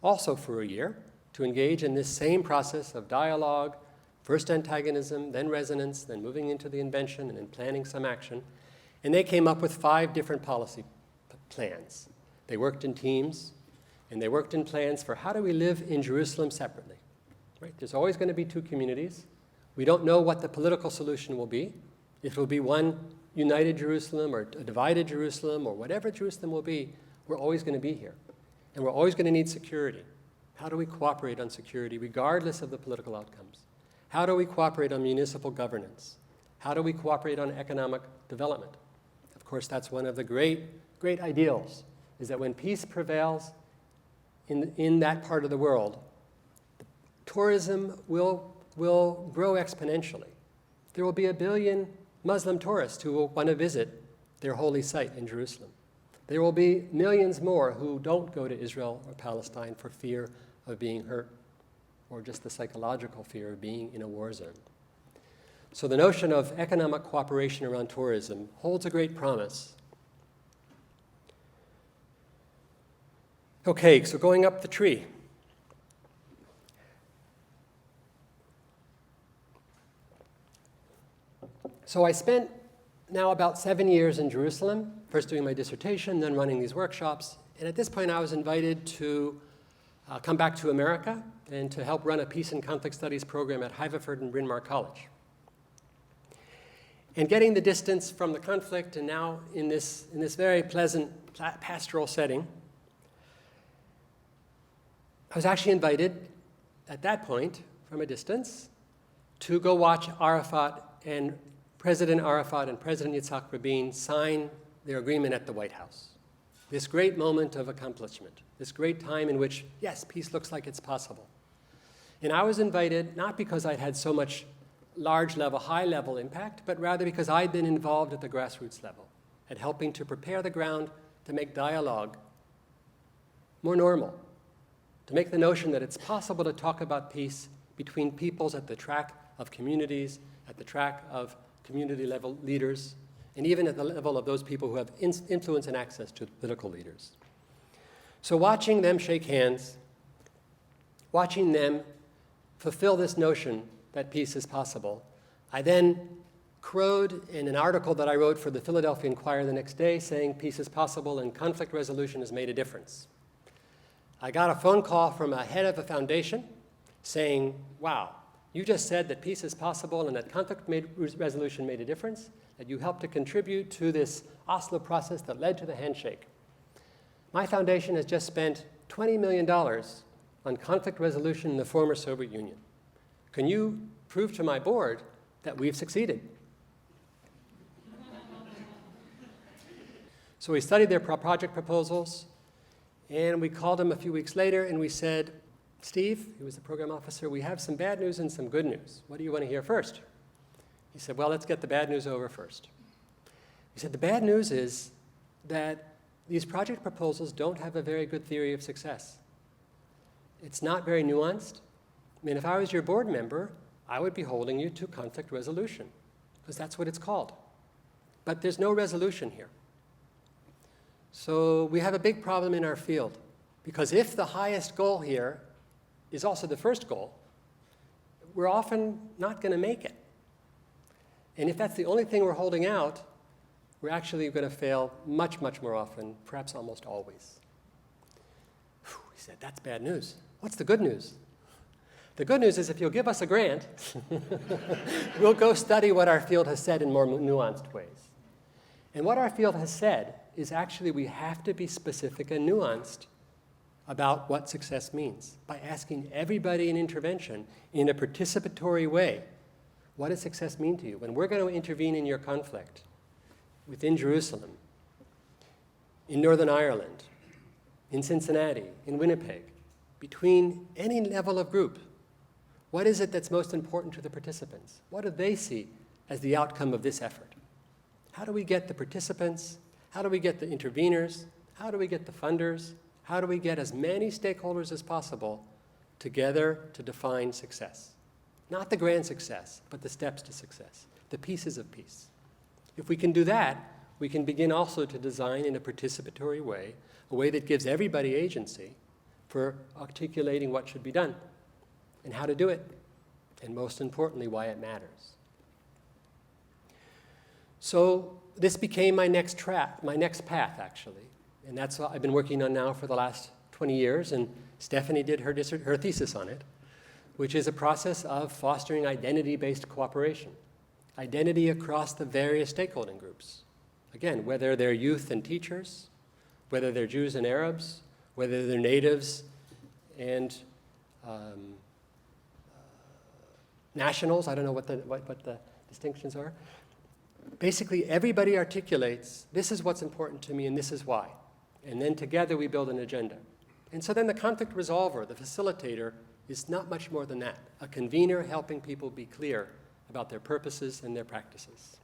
also for a year, to engage in this same process of dialogue, first antagonism, then resonance, then moving into the invention, and then planning some action. And they came up with 5 different policy plans. They worked in teams, and they worked in plans for how do we live in Jerusalem separately. Right? There's always going to be 2 communities. We don't know what the political solution will be. If it will be one united Jerusalem or a divided Jerusalem or whatever Jerusalem will be, we're always going to be here. And we're always going to need security. How do we cooperate on security regardless of the political outcomes? How do we cooperate on municipal governance? How do we cooperate on economic development? Of course, that's one of the great ideals, is that when peace prevails in that part of the world, tourism will grow exponentially. There will be 1 billion Muslim tourists who will want to visit their holy site in Jerusalem. There will be millions more who don't go to Israel or Palestine for fear of being hurt, or just the psychological fear of being in a war zone. So the notion of economic cooperation around tourism holds a great promise. Okay, so going up the tree. So I spent now about 7 years in Jerusalem, first doing my dissertation, then running these workshops. And at this point, I was invited to come back to America and to help run a peace and conflict studies program at Haverford and Bryn Mawr College. And getting the distance from the conflict and now in this very pleasant pastoral setting, I was actually invited at that point from a distance to go watch President Arafat and President Yitzhak Rabin sign their agreement at the White House. This great moment of accomplishment, this great time in which, yes, peace looks like it's possible. And I was invited not because I'd had so much large-level, high-level impact, but rather because I'd been involved at the grassroots level, at helping to prepare the ground to make dialogue more normal, to make the notion that it's possible to talk about peace between peoples at the track of communities, at the track of community-level leaders, and even at the level of those people who have influence and access to political leaders. So watching them shake hands, watching them fulfill this notion that peace is possible, I then crowed in an article that I wrote for the Philadelphia Inquirer the next day saying peace is possible and conflict resolution has made a difference. I got a phone call from a head of a foundation saying, wow, you just said that peace is possible and that conflict resolution made a difference, that you helped to contribute to this Oslo process that led to the handshake. My foundation has just spent $20 million on conflict resolution in the former Soviet Union. Can you prove to my board that we've succeeded? So we studied their project proposals, and we called him a few weeks later, and we said, Steve, who was the program officer, we have some bad news and some good news. What do you want to hear first? He said, well, let's get the bad news over first. He said, the bad news is that these project proposals don't have a very good theory of success. It's not very nuanced. I mean, if I was your board member, I would be holding you to conflict resolution, because that's what it's called. But there's no resolution here. So we have a big problem in our field, because if the highest goal here is also the first goal, we're often not going to make it. And if that's the only thing we're holding out, we're actually going to fail much, much more often, perhaps almost always. Whew, he said, that's bad news. What's the good news? The good news is if you'll give us a grant, we'll go study what our field has said in more nuanced ways. And what our field has said is actually we have to be specific and nuanced about what success means by asking everybody in intervention in a participatory way, what does success mean to you? When we're going to intervene in your conflict within Jerusalem, in Northern Ireland, in Cincinnati, in Winnipeg, between any level of group, what is it that's most important to the participants? What do they see as the outcome of this effort? How do we get the participants? How do we get the interveners? How do we get the funders? How do we get as many stakeholders as possible together to define success? Not the grand success, but the steps to success, the pieces of peace. If we can do that, we can begin also to design in a participatory way, a way that gives everybody agency for articulating what should be done and how to do it, and most importantly, why it matters. So this became my next path, actually. And that's what I've been working on now for the last 20 years, and Stephanie did her thesis on it, which is a process of fostering identity-based cooperation, identity across the various stakeholding groups. Again, whether they're youth and teachers, whether they're Jews and Arabs, whether they're natives and nationals, I don't know what the distinctions are. Basically, everybody articulates, this is what's important to me and this is why. And then together we build an agenda. And so then the conflict resolver, the facilitator, is not much more than that, a convener helping people be clear about their purposes and their practices.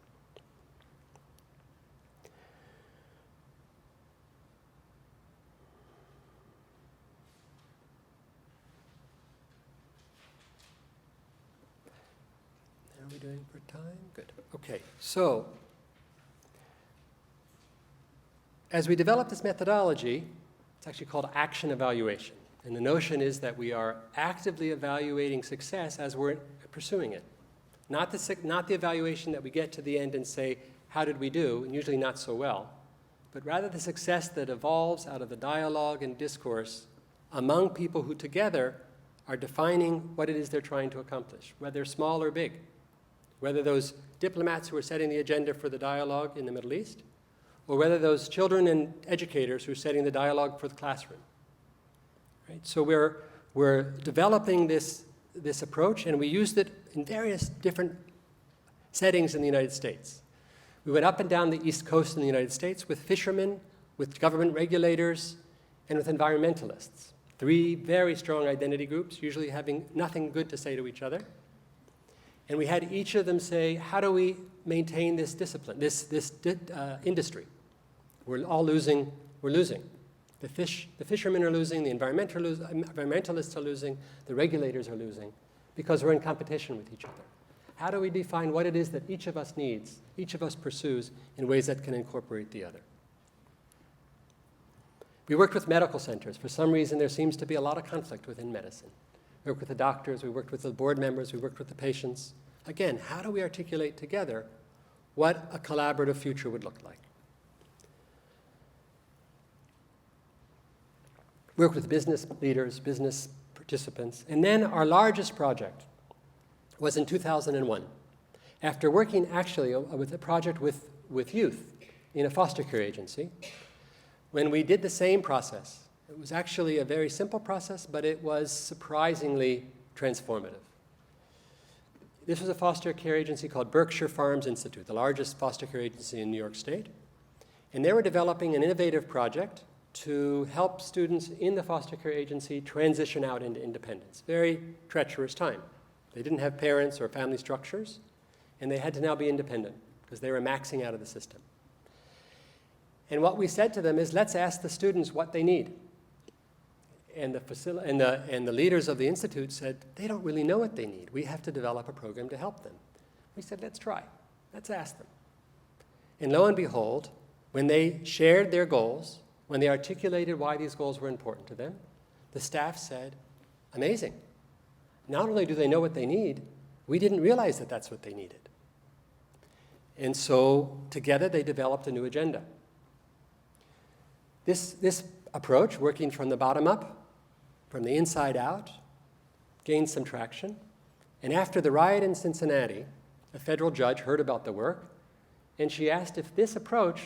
How are we doing for time? Good. Okay, so as we develop this methodology, it's actually called action evaluation. And the notion is that we are actively evaluating success as we're pursuing it. Not the evaluation that we get to the end and say, how did we do? And usually not so well. But rather the success that evolves out of the dialogue and discourse among people who together are defining what it is they're trying to accomplish, whether small or big. Whether those diplomats who are setting the agenda for the dialogue in the Middle East, or whether those children and educators who are setting the dialogue for the classroom. Right? So we're developing this approach, and we used it in various different settings in the United States. We went up and down the East Coast in the United States with fishermen, with government regulators, and with environmentalists. 3 very strong identity groups, usually having nothing good to say to each other. And we had each of them say, how do we maintain this discipline, this industry? We're all losing, we're losing. The fishermen are losing, the environmentalists are losing, the regulators are losing, because we're in competition with each other. How do we define what it is that each of us needs, each of us pursues in ways that can incorporate the other? We worked with medical centers. For some reason, there seems to be a lot of conflict within medicine. We worked with the doctors, we worked with the board members, we worked with the patients. Again, how do we articulate together what a collaborative future would look like. Work with business leaders, business participants. And then our largest project was in 2001. After working actually with a project with youth in a foster care agency, when we did the same process. It was actually a very simple process, but it was surprisingly transformative. This was a foster care agency called Berkshire Farms Institute, the largest foster care agency in New York State. And they were developing an innovative project to help students in the foster care agency transition out into independence. Very treacherous time. They didn't have parents or family structures, and they had to now be independent because they were maxing out of the system. And what we said to them is, let's ask the students what they need. And the leaders of the institute said, they don't really know what they need. We have to develop a program to help them. We said, let's try. Let's ask them. And lo and behold, when they shared their goals, when they articulated why these goals were important to them, the staff said, amazing. Not only do they know what they need, we didn't realize that that's what they needed. And so together they developed a new agenda. This approach, working from the bottom up, from the inside out, gained some traction. And after the riot in Cincinnati, a federal judge heard about the work, and she asked if this approach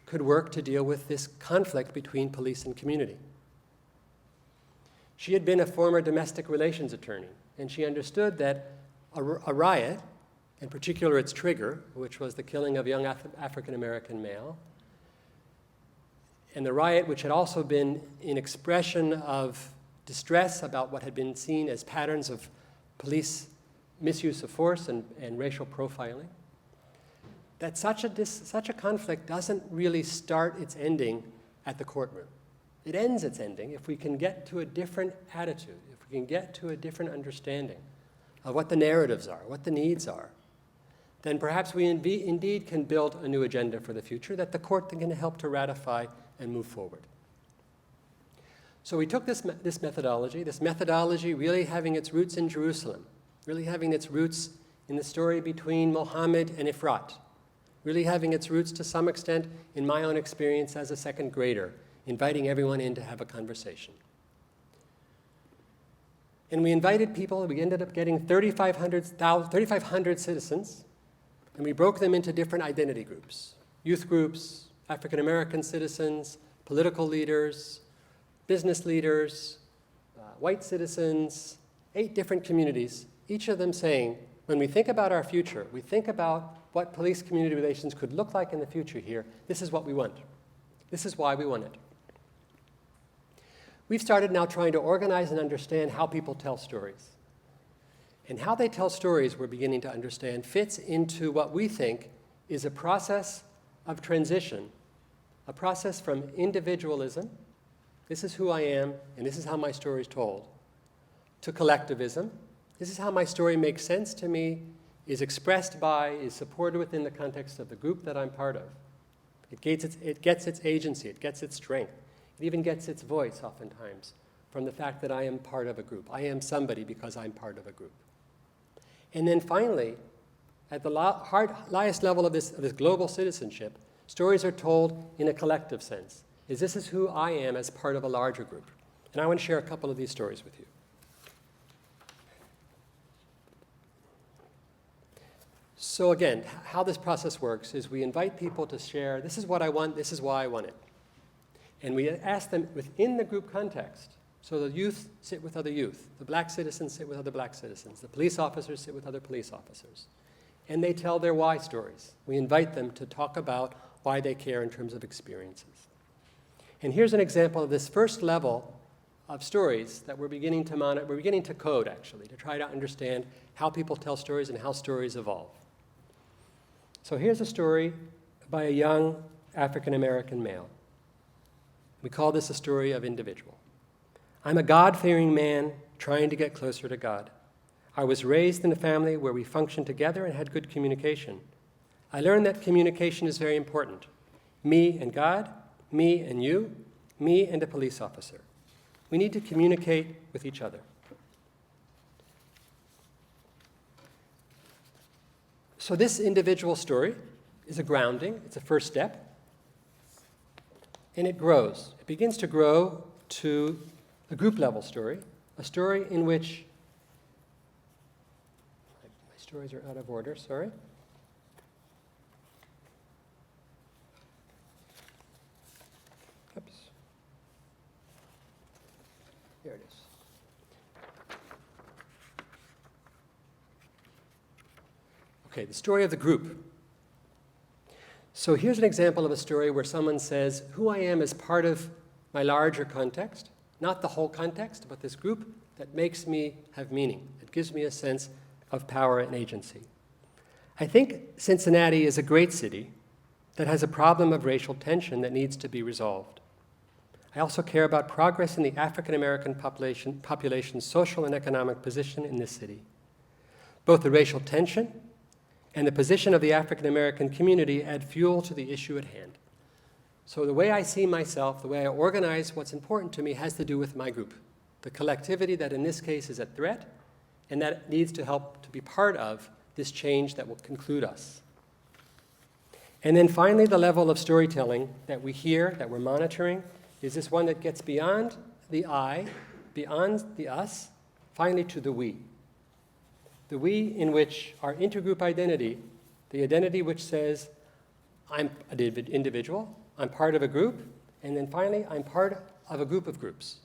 could work to deal with this conflict between police and community. She had been a former domestic relations attorney, and she understood that a riot, in particular its trigger, which was the killing of a young African-American male, and the riot, which had also been an expression of distress about what had been seen as patterns of police misuse of force and racial profiling, that such a conflict doesn't really start its ending at the courtroom. It ends its ending if we can get to a different attitude, if we can get to a different understanding of what the narratives are, what the needs are. Then perhaps we indeed can build a new agenda for the future that the court can help to ratify and move forward. So we took this methodology really having its roots in Jerusalem, really having its roots in the story between Mohammed and Ifrat, really having its roots to some extent in my own experience as a second grader, inviting everyone in to have a conversation. And we invited people, we ended up getting 3,500 citizens, and we broke them into different identity groups: youth groups, African American citizens, political leaders, business leaders, white citizens, 8 different communities, each of them saying, when we think about our future, we think about what police-community relations could look like in the future here, this is what we want. This is why we want it. We've started now trying to organize and understand how people tell stories. And how they tell stories, we're beginning to understand, fits into what we think is a process of transition, a process from individualism, this is who I am, and this is how my story is told, to collectivism, this is how my story makes sense to me, is expressed by, is supported within the context of the group that I'm part of. It gets its agency, it gets its strength. It even gets its voice, oftentimes, from the fact that I am part of a group. I am somebody because I'm part of a group. And then finally, at the highest level of this global citizenship, stories are told in a collective sense. This is who I am as part of a larger group. And I want to share a couple of these stories with you. So again, how this process works is we invite people to share, this is what I want, this is why I want it. And we ask them within the group context. So the youth sit with other youth, the black citizens sit with other black citizens, the police officers sit with other police officers. And they tell their why stories. We invite them to talk about why they care in terms of experiences. And here's an example of this first level of stories that we're beginning to monitor, we're beginning to code actually, to try to understand how people tell stories and how stories evolve. So here's a story by a young African-American male. We call this a story of individual. I'm a God-fearing man trying to get closer to God. I was raised in a family where we functioned together and had good communication. I learned that communication is very important. Me and God, me and you, me and a police officer. We need to communicate with each other. So this individual story is a grounding. It's a first step. And it grows. It begins to grow to a group level story, a story in which, my stories are out of order, sorry. Oops. Here it is. Okay, the story of the group. So here's an example of a story where someone says, who I am is part of my larger context, not the whole context, but this group that makes me have meaning. It gives me a sense of power and agency. I think Cincinnati is a great city that has a problem of racial tension that needs to be resolved. I also care about progress in the African American population's social and economic position in this city. Both the racial tension and the position of the African American community add fuel to the issue at hand. So the way I see myself, the way I organize what's important to me has to do with my group, the collectivity that in this case is at threat and that needs to help to be part of this change that will conclude us. And then finally, the level of storytelling that we hear, that we're monitoring, is this one that gets beyond the I, beyond the us, finally to the we. The we in which our intergroup identity, the identity which says, I'm an individual, I'm part of a group, and then finally, I'm part of a group of groups.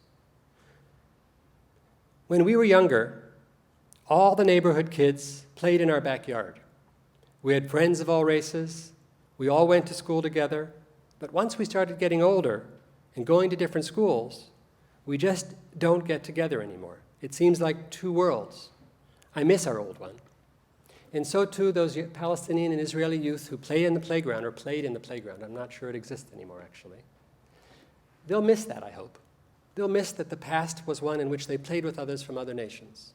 When we were younger, all the neighborhood kids played in our backyard. We had friends of all races, we all went to school together, but once we started getting older and going to different schools, we just don't get together anymore. It seems like two worlds. I miss our old one. And so too those Palestinian and Israeli youth who play in the playground or played in the playground. I'm not sure it exists anymore, actually. They'll miss that, I hope. They'll miss that the past was one in which they played with others from other nations.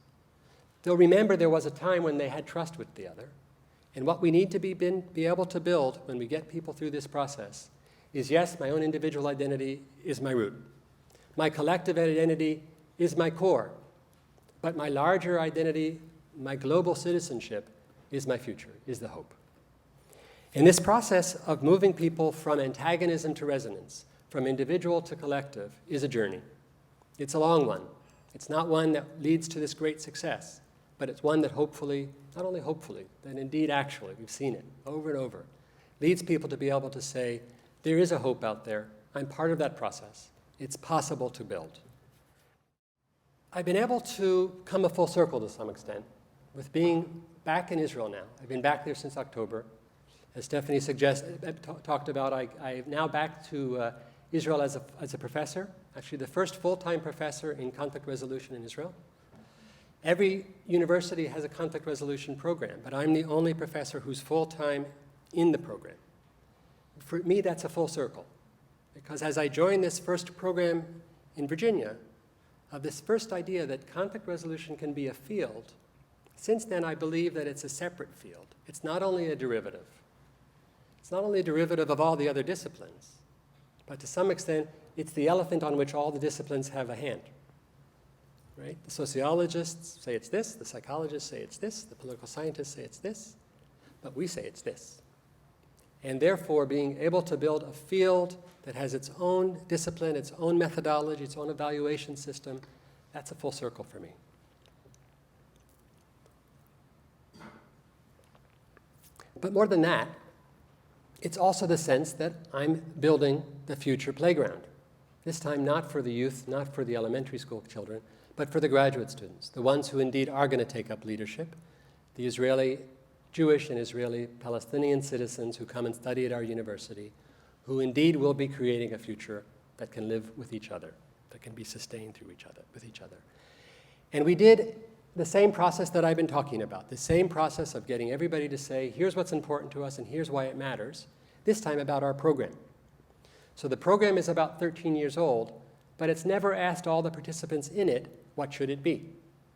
They'll remember there was a time when they had trust with the other. And what we need to be able to build when we get people through this process is, yes, my own individual identity is my root. My collective identity is my core. But my larger identity, my global citizenship, is my future, is the hope. And this process of moving people from antagonism to resonance, from individual to collective, is a journey. It's a long one. It's not one that leads to this great success, but it's one that hopefully, not only hopefully, but indeed actually, we've seen it over and over, leads people to be able to say, there is a hope out there. I'm part of that process. It's possible to build. I've been able to come a full circle to some extent with being back in Israel now. I've been back there since October. As Stephanie talked about, I'm now back to Israel as a professor, actually the first full-time professor in conflict resolution in Israel. Every university has a conflict resolution program, but I'm the only professor who's full-time in the program. For me, that's a full circle, because as I joined this first program in Virginia, of this first idea that conflict resolution can be a field, since then I believe that it's a separate field. It's not only a derivative. It's not only a derivative of all the other disciplines, but to some extent, it's the elephant on which all the disciplines have a hand. Right? The sociologists say it's this, the psychologists say it's this, the political scientists say it's this, but we say it's this. And therefore, being able to build a field that has its own discipline, its own methodology, its own evaluation system, that's a full circle for me. But more than that, it's also the sense that I'm building the future playground. This time not for the youth, not for the elementary school children, but for the graduate students, the ones who indeed are going to take up leadership, the Israeli Jewish and Israeli Palestinian citizens who come and study at our university, who indeed will be creating a future that can live with each other, that can be sustained through each other, with each other. And we did the same process that I've been talking about, the same process of getting everybody to say, here's what's important to us and here's why it matters, this time about our program. So the program is about 13 years old, but it's never asked all the participants in it, what should it be?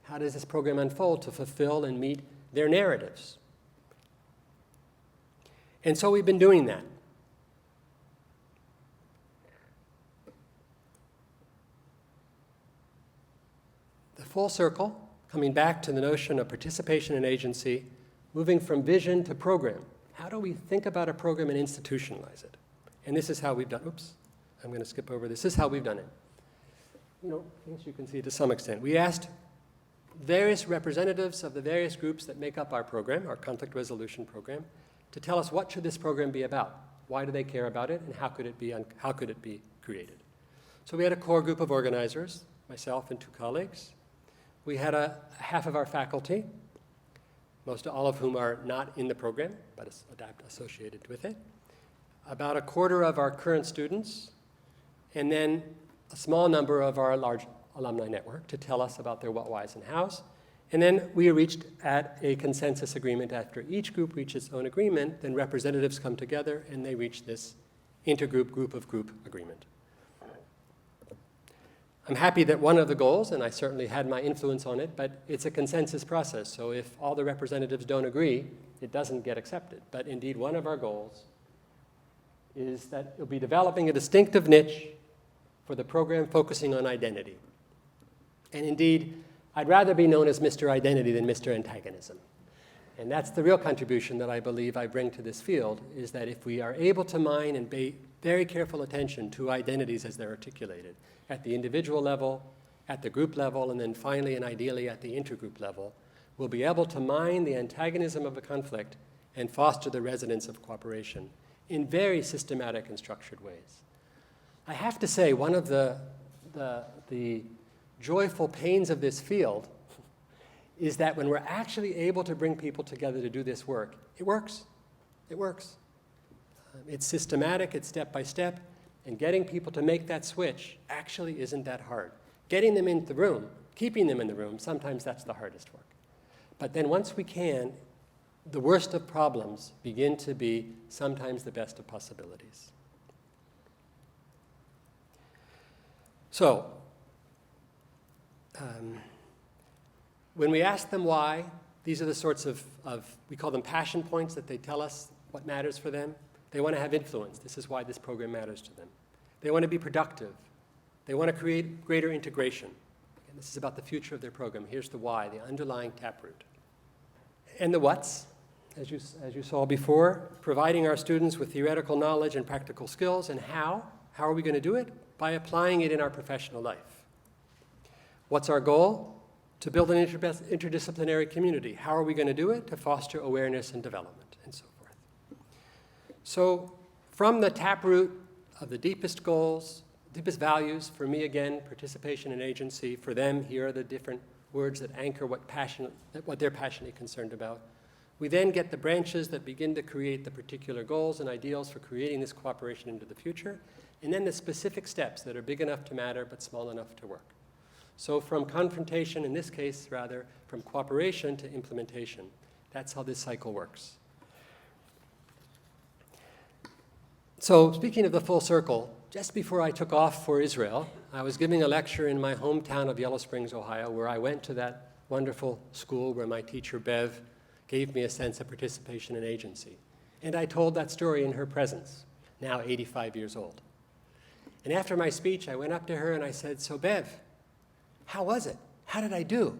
How does this program unfold to fulfill and meet their narratives? And so we've been doing that. The full circle, coming back to the notion of participation and agency, moving from vision to program. how do we think about a program and institutionalize it? And this is how we've done, oops, I'm going to skip over this. This is how we've done it. You know, I guess you can see to some extent. We asked various representatives of the various groups that make up our program, our conflict resolution program, to tell us what should this program be about? Why do they care about it, and how could it be created? So we had a core group of organizers, myself and 2 colleagues. We had half of our faculty, most all of whom are not in the program, but associated with it. About a quarter of our current students, and then a small number of our large alumni network to tell us about their what, whys, and hows. And then we reached at a consensus agreement. After each group reaches its own agreement, then representatives come together and they reach this intergroup, group of group agreement. I'm happy that one of the goals, and I certainly had my influence on it, but it's a consensus process. So if all the representatives don't agree, it doesn't get accepted. But indeed, one of our goals is that it'll be developing a distinctive niche for the program focusing on identity. And indeed, I'd rather be known as Mr. Identity than Mr. Antagonism. And that's the real contribution that I believe I bring to this field, is that if we are able to mine and pay very careful attention to identities as they're articulated, at the individual level, at the group level, and then finally and ideally at the intergroup level, we'll be able to mine the antagonism of the conflict and foster the resonance of cooperation in very systematic and structured ways. I have to say, one of the joyful pains of this field is that when we're actually able to bring people together to do this work, it works. It works. It's systematic, it's step by step, and getting people to make that switch actually isn't that hard. Getting them into the room, keeping them in the room, sometimes that's the hardest work. But then once we can, the worst of problems begin to be sometimes the best of possibilities. So, when we ask them why, these are the sorts of, we call them passion points, that they tell us what matters for them. They want to have influence. This is why this program matters to them. They want to be productive. They want to create greater integration. And this is about the future of their program. Here's the why, the underlying taproot. And the what's, as you saw before, providing our students with theoretical knowledge and practical skills. And how? How are we going to do it? By applying it in our professional life. What's our goal? To build an interdisciplinary community. How are we going to do it? To foster awareness and development, and so forth. So from the taproot of the deepest goals, deepest values, for me again, participation and agency. For them, here are the different words that anchor what they're passionately concerned about. We then get the branches that begin to create the particular goals and ideals for creating this cooperation into the future, and then the specific steps that are big enough to matter but small enough to work. So from confrontation, in this case, rather, from cooperation to implementation. That's how this cycle works. So speaking of the full circle, just before I took off for Israel, I was giving a lecture in my hometown of Yellow Springs, Ohio, where I went to that wonderful school where my teacher, Bev, gave me a sense of participation and agency. And I told that story in her presence, now 85 years old. And after my speech, I went up to her and I said, "So Bev, how was it? How did I do?"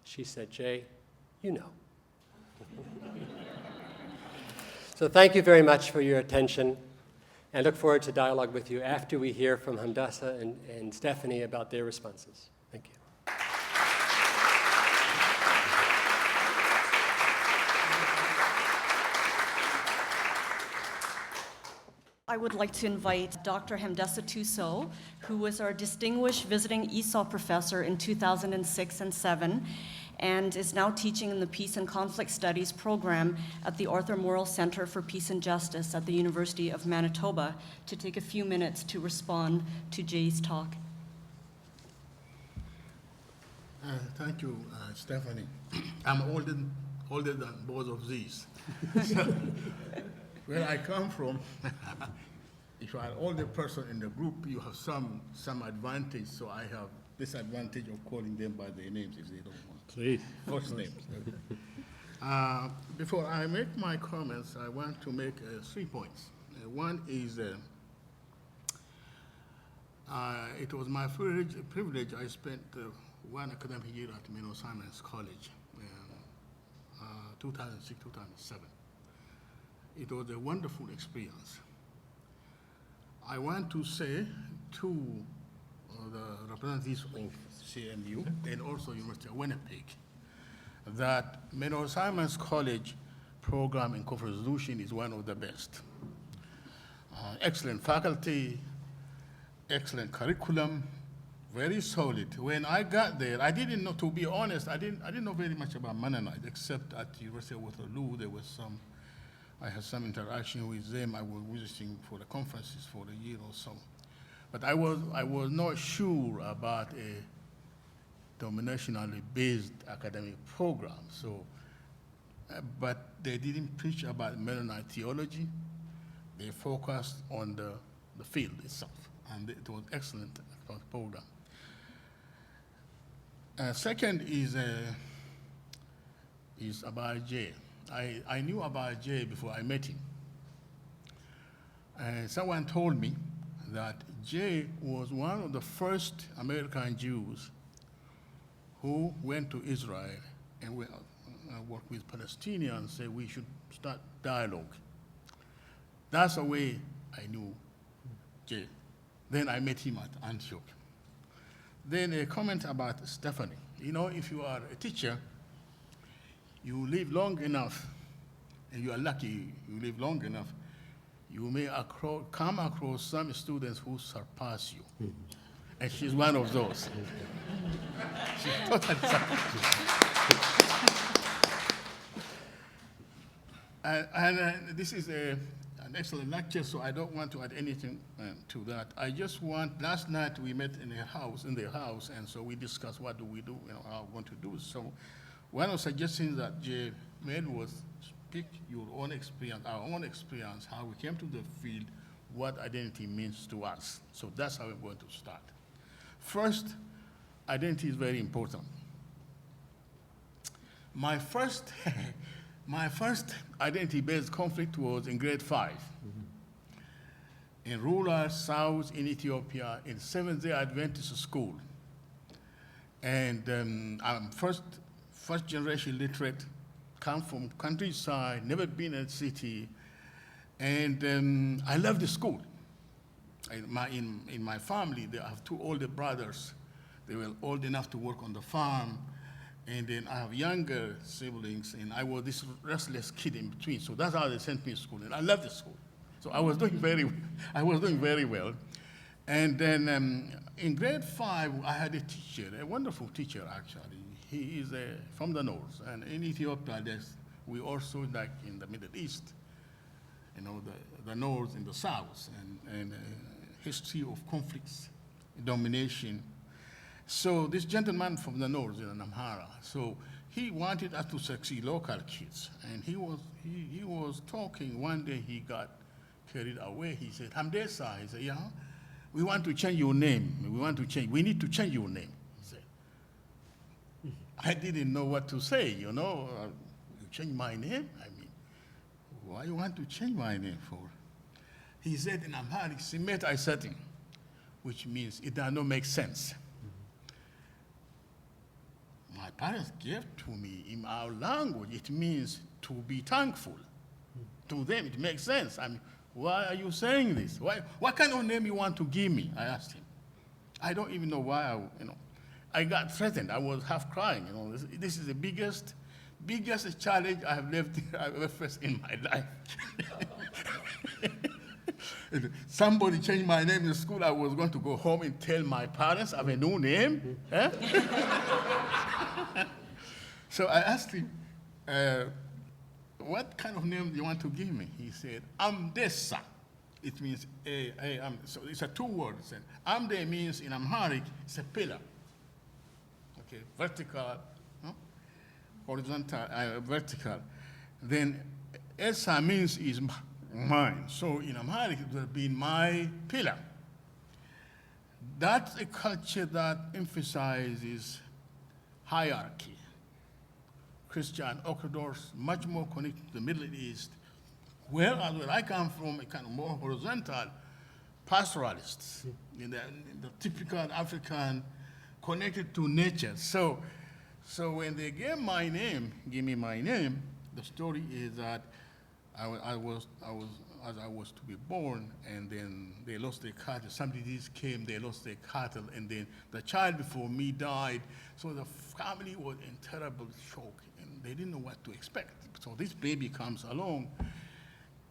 She said, "Jay, you know." So thank you very much for your attention. I look forward to dialogue with you after we hear from Hamdassa and Stephanie about their responses. Thank you. I would like to invite Dr. Hamdassa Tuso, who was our distinguished visiting ESOL professor in 2006 and 7, and is now teaching in the Peace and Conflict Studies program at the Arthur Morrill Center for Peace and Justice at the University of Manitoba, to take a few minutes to respond to Jay's talk. Thank you, Stephanie. I'm older than both of these. Where I come from, if you are an older person in the group, you have some advantage, so I have this advantage of calling them by their names if they don't want. Please. First names. Before I make my comments, I want to make 3 points. One is it was my privilege. I spent one academic year at Menno College, 2006, 2007. It was a wonderful experience. I want to say to the representatives of CMU and also University of Winnipeg that Menno Simons College program in conflict resolution is one of the best. Excellent faculty, excellent curriculum, very solid. When I got there, I didn't know, to be honest, I didn't know very much about Mennonite, except at the University of Waterloo, I had some interaction with them. I was visiting for the conferences for a year or so. But I was not sure about a denominationally based academic program. So, but they didn't preach about Mennonite theology. They focused on the field itself, and it was excellent program. Second is about Jay. I knew about Jay before I met him. Someone told me that Jay was one of the first American Jews who went to Israel and worked with Palestinians and said we should start dialogue. That's the way I knew Jay. Then I met him at Antioch. Then a comment about Stephanie. You know, if you are a teacher, you live long enough, and you are lucky you live long enough, you may come across some students who surpass you. And she's one of those. She's totally and this is an excellent lecture, so I don't want to add anything to that. I just want, last night we met in their house, and so we discussed what do we do, how we want to do. So one of the suggestions that Jay made was speak your own experience, our own experience, how we came to the field, what identity means to us. So that's how we're going to start. First, identity is very important. My first identity-based conflict was in grade 5. In rural South in Ethiopia, in Seventh-day Adventist school. And I'm first generation literate, come from countryside, never been in a city, and I love the school. In my family, I have 2 older brothers. They were old enough to work on the farm, and then I have younger siblings, and I was this restless kid in between. So that's how they sent me to school, and I love the school. So I was doing very well. And then in grade 5, I had a teacher, a wonderful teacher actually. He is from the north, and in Ethiopia, we also, like in the Middle East, the north and the south, and history of conflicts, domination. So this gentleman from the north in Amhara, so he wanted us to succeed local kids, and he was talking. One day he got carried away. He said, "Hamdesa," he said, "Yeah, we want to change your name. We need to change your name." He said, I didn't know what to say, You change my name? I mean, why you want to change my name for? He said in Amharic, "Simet Aisatin," which means it does not make sense. My parents gave to me in our language, it means to be thankful. To them, it makes sense. I mean, why are you saying this? What kind of name you want to give me? I asked him. I don't even know why I got threatened. I was half crying. This is the biggest challenge I've ever faced in my life. If somebody changed my name in school, I was going to go home and tell my parents I have a new name. So I asked him, what kind of name do you want to give me? He said, Amdesa. It means so it's a 2 words. And Amde means in Amharic, it's a pillar. Okay, vertical, horizontal, vertical. Then Esa means is mine. So in Amharic, it would have been my pillar. That's a culture that emphasizes hierarchy. Christian Orthodox, much more connected to the Middle East, whereas where I come from, a kind of more horizontal pastoralists, in the typical African, connected to nature. So when they gave me my name, the story is that as I was to be born, and then they lost their cattle. Some disease came, they lost their cattle, and then the child before me died. So the family was in terrible shock, and they didn't know what to expect. So this baby comes along.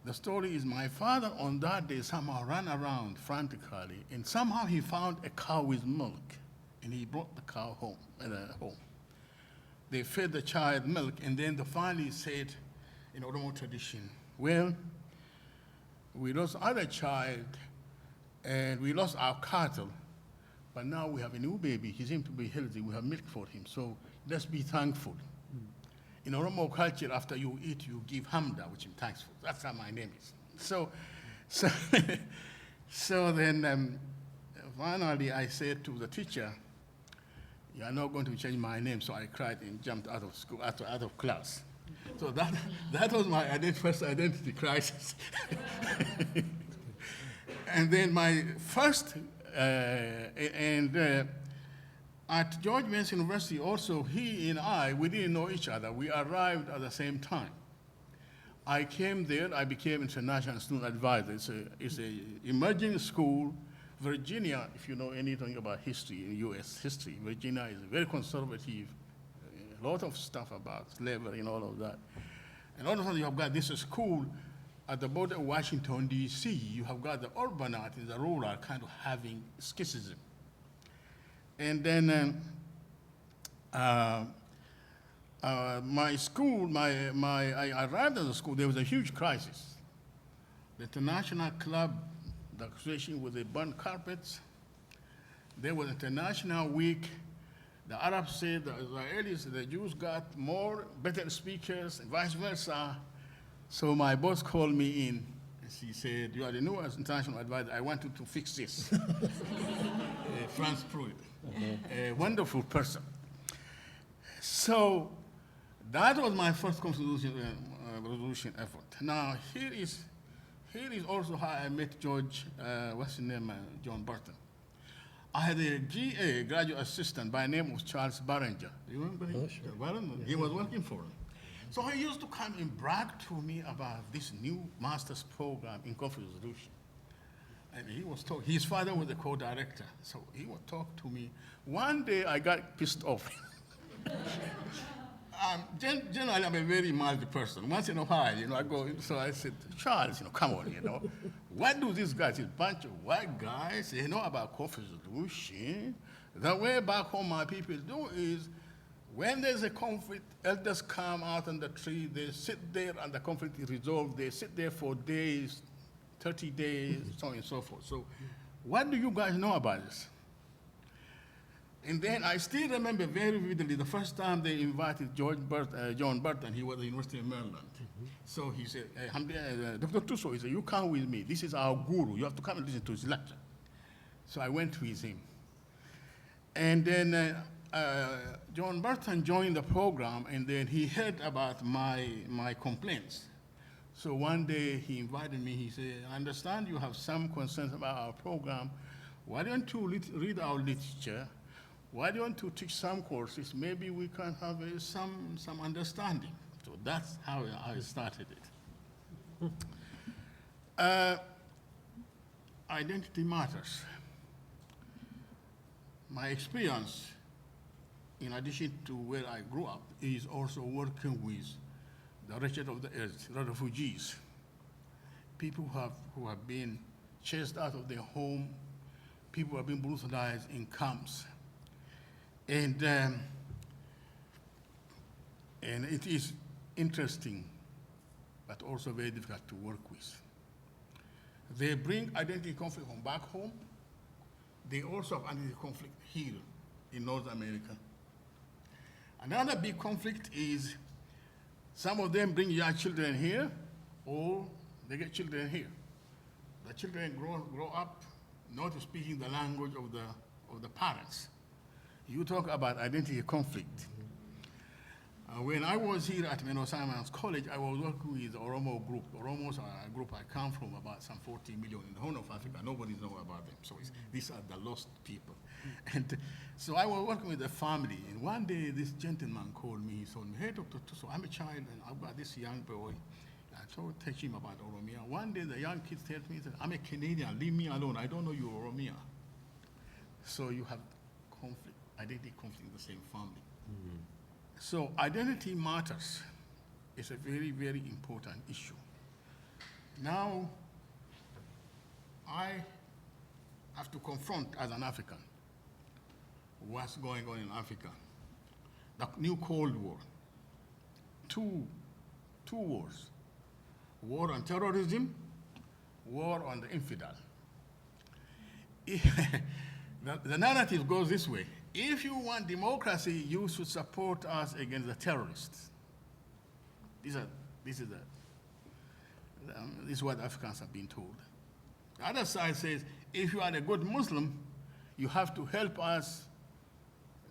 The story is my father on that day somehow ran around frantically, and somehow he found a cow with milk, and he brought the cow home. They fed the child milk, and then the family said, in Oromo tradition, well, we lost other child, and we lost our cattle, but now we have a new baby. He seems to be healthy. We have milk for him, so let's be thankful. In Oromo culture, after you eat, you give hamda, which means thankful. That's how my name is. So then finally I said to the teacher, you are not going to change my name, so I cried and jumped out of school, out of class. So that was my first identity crisis. And then my first, at George Mason University also, he and I, we didn't know each other. We arrived at the same time. I came there, I became international student advisor. It's a emerging school. Virginia, if you know anything about history, US history, Virginia is very conservative, a lot of stuff about slavery and all of that. And all of a sudden you have got this school at the border of Washington, D.C. You have got the urbanite and the rural kind of having schism. And then my school, I arrived at the school, there was a huge crisis. The international club, the association with the burnt carpets, there was international week. The Arabs said, the Israelis, the Jews got better speakers, and vice versa. So my boss called me in, and she said, you are the new international advisor, I want you to fix this. Franz Pruitt, a wonderful person. So that was my first resolution effort. Now, here is also how I met George, what's his name, John Burton. I had a GA, graduate assistant, by name of Charles Barringer. Do you remember him? Sure. Barringer? He was working for him. So he used to come and brag to me about this new master's program in conflict resolution. And he was talking, his father was the co-director, so he would talk to me. One day I got pissed off. Generally, I'm a very mild person. Once in a while, I go, so I said, Charles, come on, what do these guys, this bunch of white guys, they know about conflict resolution? The way back home my people do is, when there's a conflict, elders come out on the tree, they sit there and the conflict is resolved. They sit there for days, 30 days, so on and so forth. So what do you guys know about this? And then I still remember very vividly the first time they invited John Burton, he was at the University of Maryland. So he said, Dr. Tuso, he said, you come with me. This is our guru. You have to come and listen to his lecture. So I went with him. And then John Burton joined the program, and then he heard about my complaints. So one day he invited me, he said, I understand you have some concerns about our program. Why don't you read our literature? Why don't you teach some courses? Maybe we can have some understanding. So that's how I started it. Identity matters. My experience, in addition to where I grew up, is also working with the wretched of the earth, the refugees, people who have been chased out of their home, people who have been brutalized in camps. And it is interesting, but also very difficult to work with. They bring identity conflict from back home. They also have identity conflict here in North America. Another big conflict is some of them bring young children here, or they get children here. The children grow up not speaking the language of the parents. You talk about identity conflict. When I was here at Menno College, I was working with the Oromo group. Oromos are a group I come from, about some 40 million in the Horn of Africa. Nobody knows about them. So these are the lost people. And so I was working with a family. And one day, this gentleman called me. He told me, hey, Dr. Tuso, I'm a child, and I've got this young boy. I told teach him about Oromia. One day the young kid tells me, I'm a Canadian, leave me alone. I don't know you're Oromia. So you have conflict, identity conflict in the same family. So identity matters. It's a very, very important issue. Now, I have to confront as an African what's going on in Africa. The new Cold War. Two wars. War on terrorism, war on the infidel. The narrative goes this way. If you want democracy, you should support us against the terrorists. This is what Africans have been told. The other side says, if you are a good Muslim, you have to help us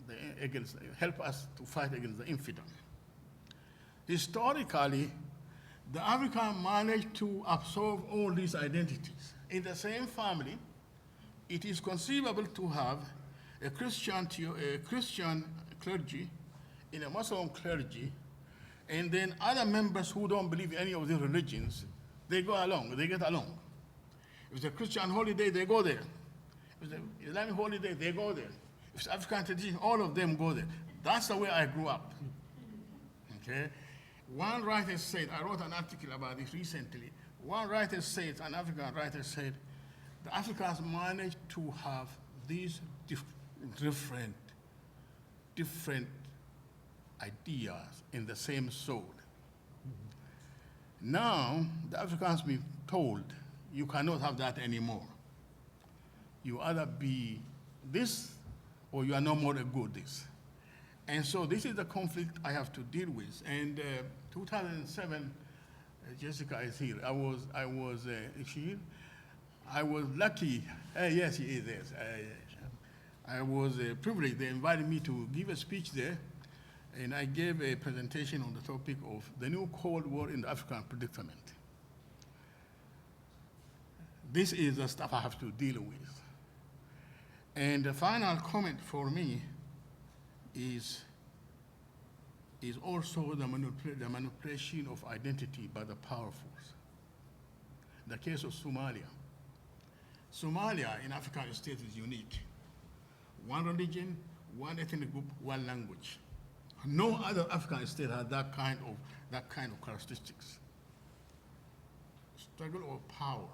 to fight against the infidel. Historically, the African managed to absorb all these identities. In the same family, it is conceivable to have a Christian clergy in a Muslim clergy, and then other members who don't believe in any of these religions, they go along, they get along. If it's a Christian holiday, they go there. If it's an Islamic holiday, they go there. If it's African tradition, all of them go there. That's the way I grew up. Okay? One writer said, I wrote an article about this recently. One writer said, an African writer said, the Africans managed to have these different ideas in the same soul. Now, the Africans been told, you cannot have that anymore. You either be this, or you are no more a good this. And so this is the conflict I have to deal with. And 2007, Jessica is here. I was lucky. Yes, she is. Yes. I was privileged. They invited me to give a speech there, and I gave a presentation on the topic of the new Cold War in the African predicament. This is the stuff I have to deal with. And the final comment for me is also the manipulation of identity by the powerful. The case of Somalia. Somalia in African states is unique. One religion, one ethnic group, one language. No other African state has that kind of characteristics. Struggle of power.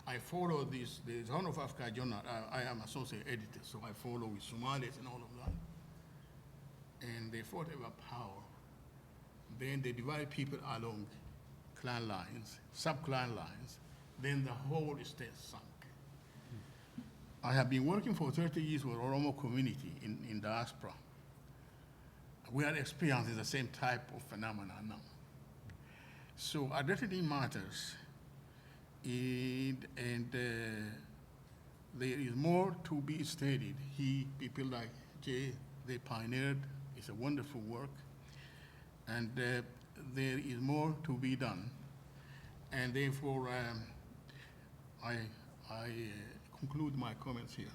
I follow the Horn of Africa journal. I am associate editor, so I follow with Somalis and all of that. And they fought over power. Then they divide people along clan lines, sub-clan lines. Then the whole state sunk. I have been working for 30 years with Oromo community in diaspora. We are experiencing the same type of phenomena now. So identity matters, and there is more to be studied. People like Jay, they pioneered. It's a wonderful work, and there is more to be done. And therefore, I conclude my comments here.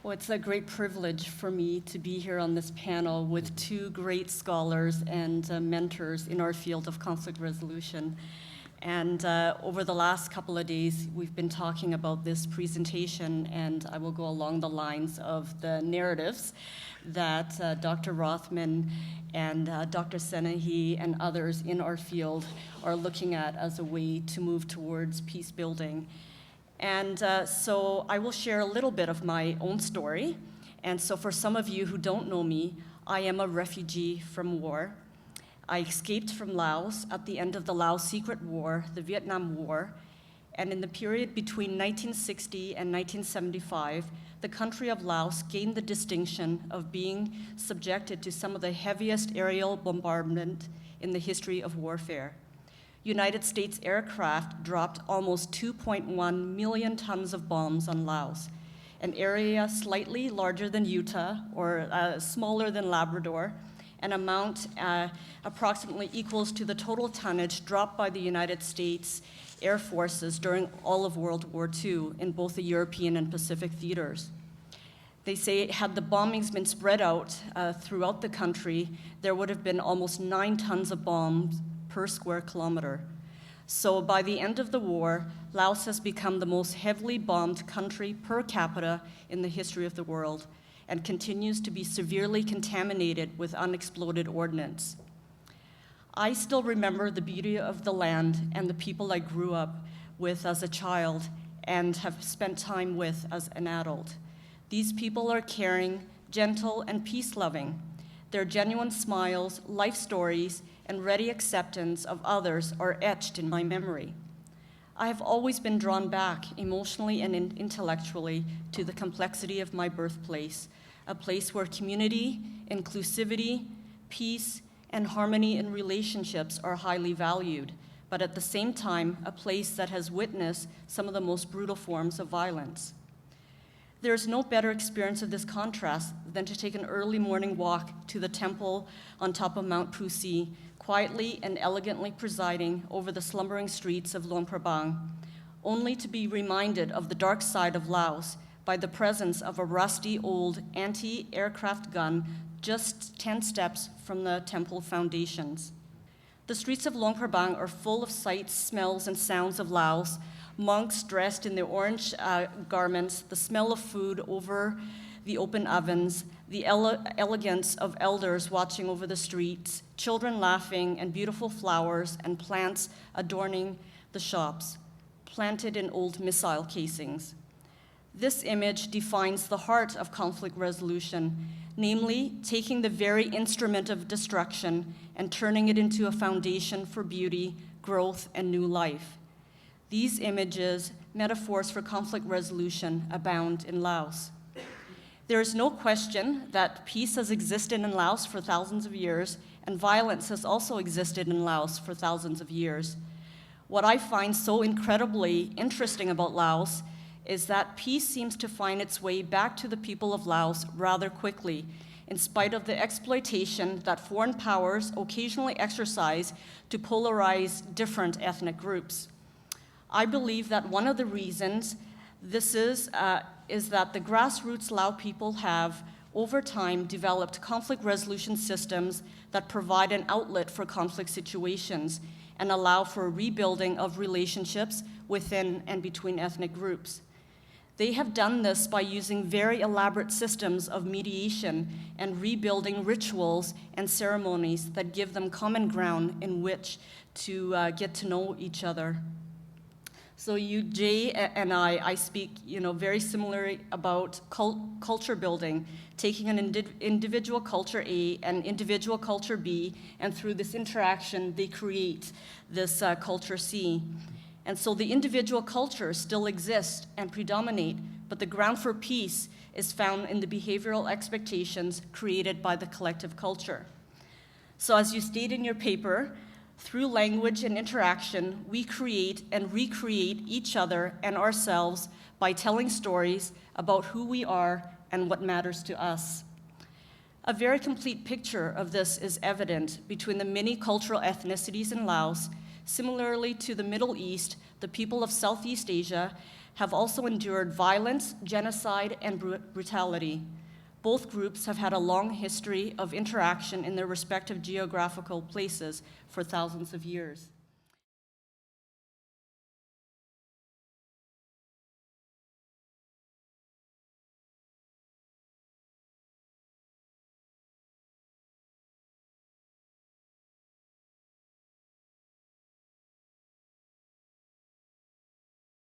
Well, it's a great privilege for me to be here on this panel with two great scholars and mentors in our field of conflict resolution. And over the last couple of days, we've been talking about this presentation, and I will go along the lines of the narratives that Dr. Rothman and Dr. Senahi and others in our field are looking at as a way to move towards peace building. And so I will share a little bit of my own story. And so for some of you who don't know me, I am a refugee from war. I escaped from Laos at the end of the Laos Secret War, the Vietnam War. And in the period between 1960 and 1975, the country of Laos gained the distinction of being subjected to some of the heaviest aerial bombardment in the history of warfare. United States aircraft dropped almost 2.1 million tons of bombs on Laos, an area slightly larger than Utah or smaller than Labrador, an amount approximately equals to the total tonnage dropped by the United States Air Forces during all of World War II in both the European and Pacific theaters. They say had the bombings been spread out throughout the country, there would have been almost 9 tons of bombs per square kilometer. So by the end of the war, Laos has become the most heavily bombed country per capita in the history of the world and continues to be severely contaminated with unexploded ordnance. I still remember the beauty of the land and the people I grew up with as a child and have spent time with as an adult. These people are caring, gentle, and peace-loving. Their genuine smiles, life stories, and ready acceptance of others are etched in my memory. I have always been drawn back emotionally and intellectually to the complexity of my birthplace, a place where community, inclusivity, peace, and harmony in relationships are highly valued, but at the same time, a place that has witnessed some of the most brutal forms of violence. There is no better experience of this contrast than to take an early morning walk to the temple on top of Mount Pusi, quietly and elegantly presiding over the slumbering streets of Luang Prabang, only to be reminded of the dark side of Laos by the presence of a rusty old anti-aircraft gun just 10 steps from the temple foundations. The streets of Luang Prabang are full of sights, smells, and sounds of Laos, monks dressed in their orange garments, the smell of food over the open ovens, the elegance of elders watching over the streets, children laughing, and beautiful flowers and plants adorning the shops, planted in old missile casings. This image defines the heart of conflict resolution, namely taking the very instrument of destruction and turning it into a foundation for beauty, growth, and new life. These images, metaphors for conflict resolution, abound in Laos. There is no question that peace has existed in Laos for thousands of years, and violence has also existed in Laos for thousands of years. What I find so incredibly interesting about Laos is that peace seems to find its way back to the people of Laos rather quickly, in spite of the exploitation that foreign powers occasionally exercise to polarize different ethnic groups. I believe that one of the reasons this is that the grassroots Lao people have, over time, developed conflict resolution systems that provide an outlet for conflict situations and allow for a rebuilding of relationships within and between ethnic groups. They have done this by using very elaborate systems of mediation and rebuilding rituals and ceremonies that give them common ground in which to get to know each other. So you, Jay, and I speak, very similarly about culture building, taking an individual culture A and individual culture B, and through this interaction, they create this culture C. And so the individual cultures still exist and predominate, but the ground for peace is found in the behavioral expectations created by the collective culture. So as you state in your paper, through language and interaction, we create and recreate each other and ourselves by telling stories about who we are and what matters to us. A very complete picture of this is evident between the many cultural ethnicities in Laos. Similarly to the Middle East, the people of Southeast Asia have also endured violence, genocide, and brutality. Both groups have had a long history of interaction in their respective geographical places for thousands of years.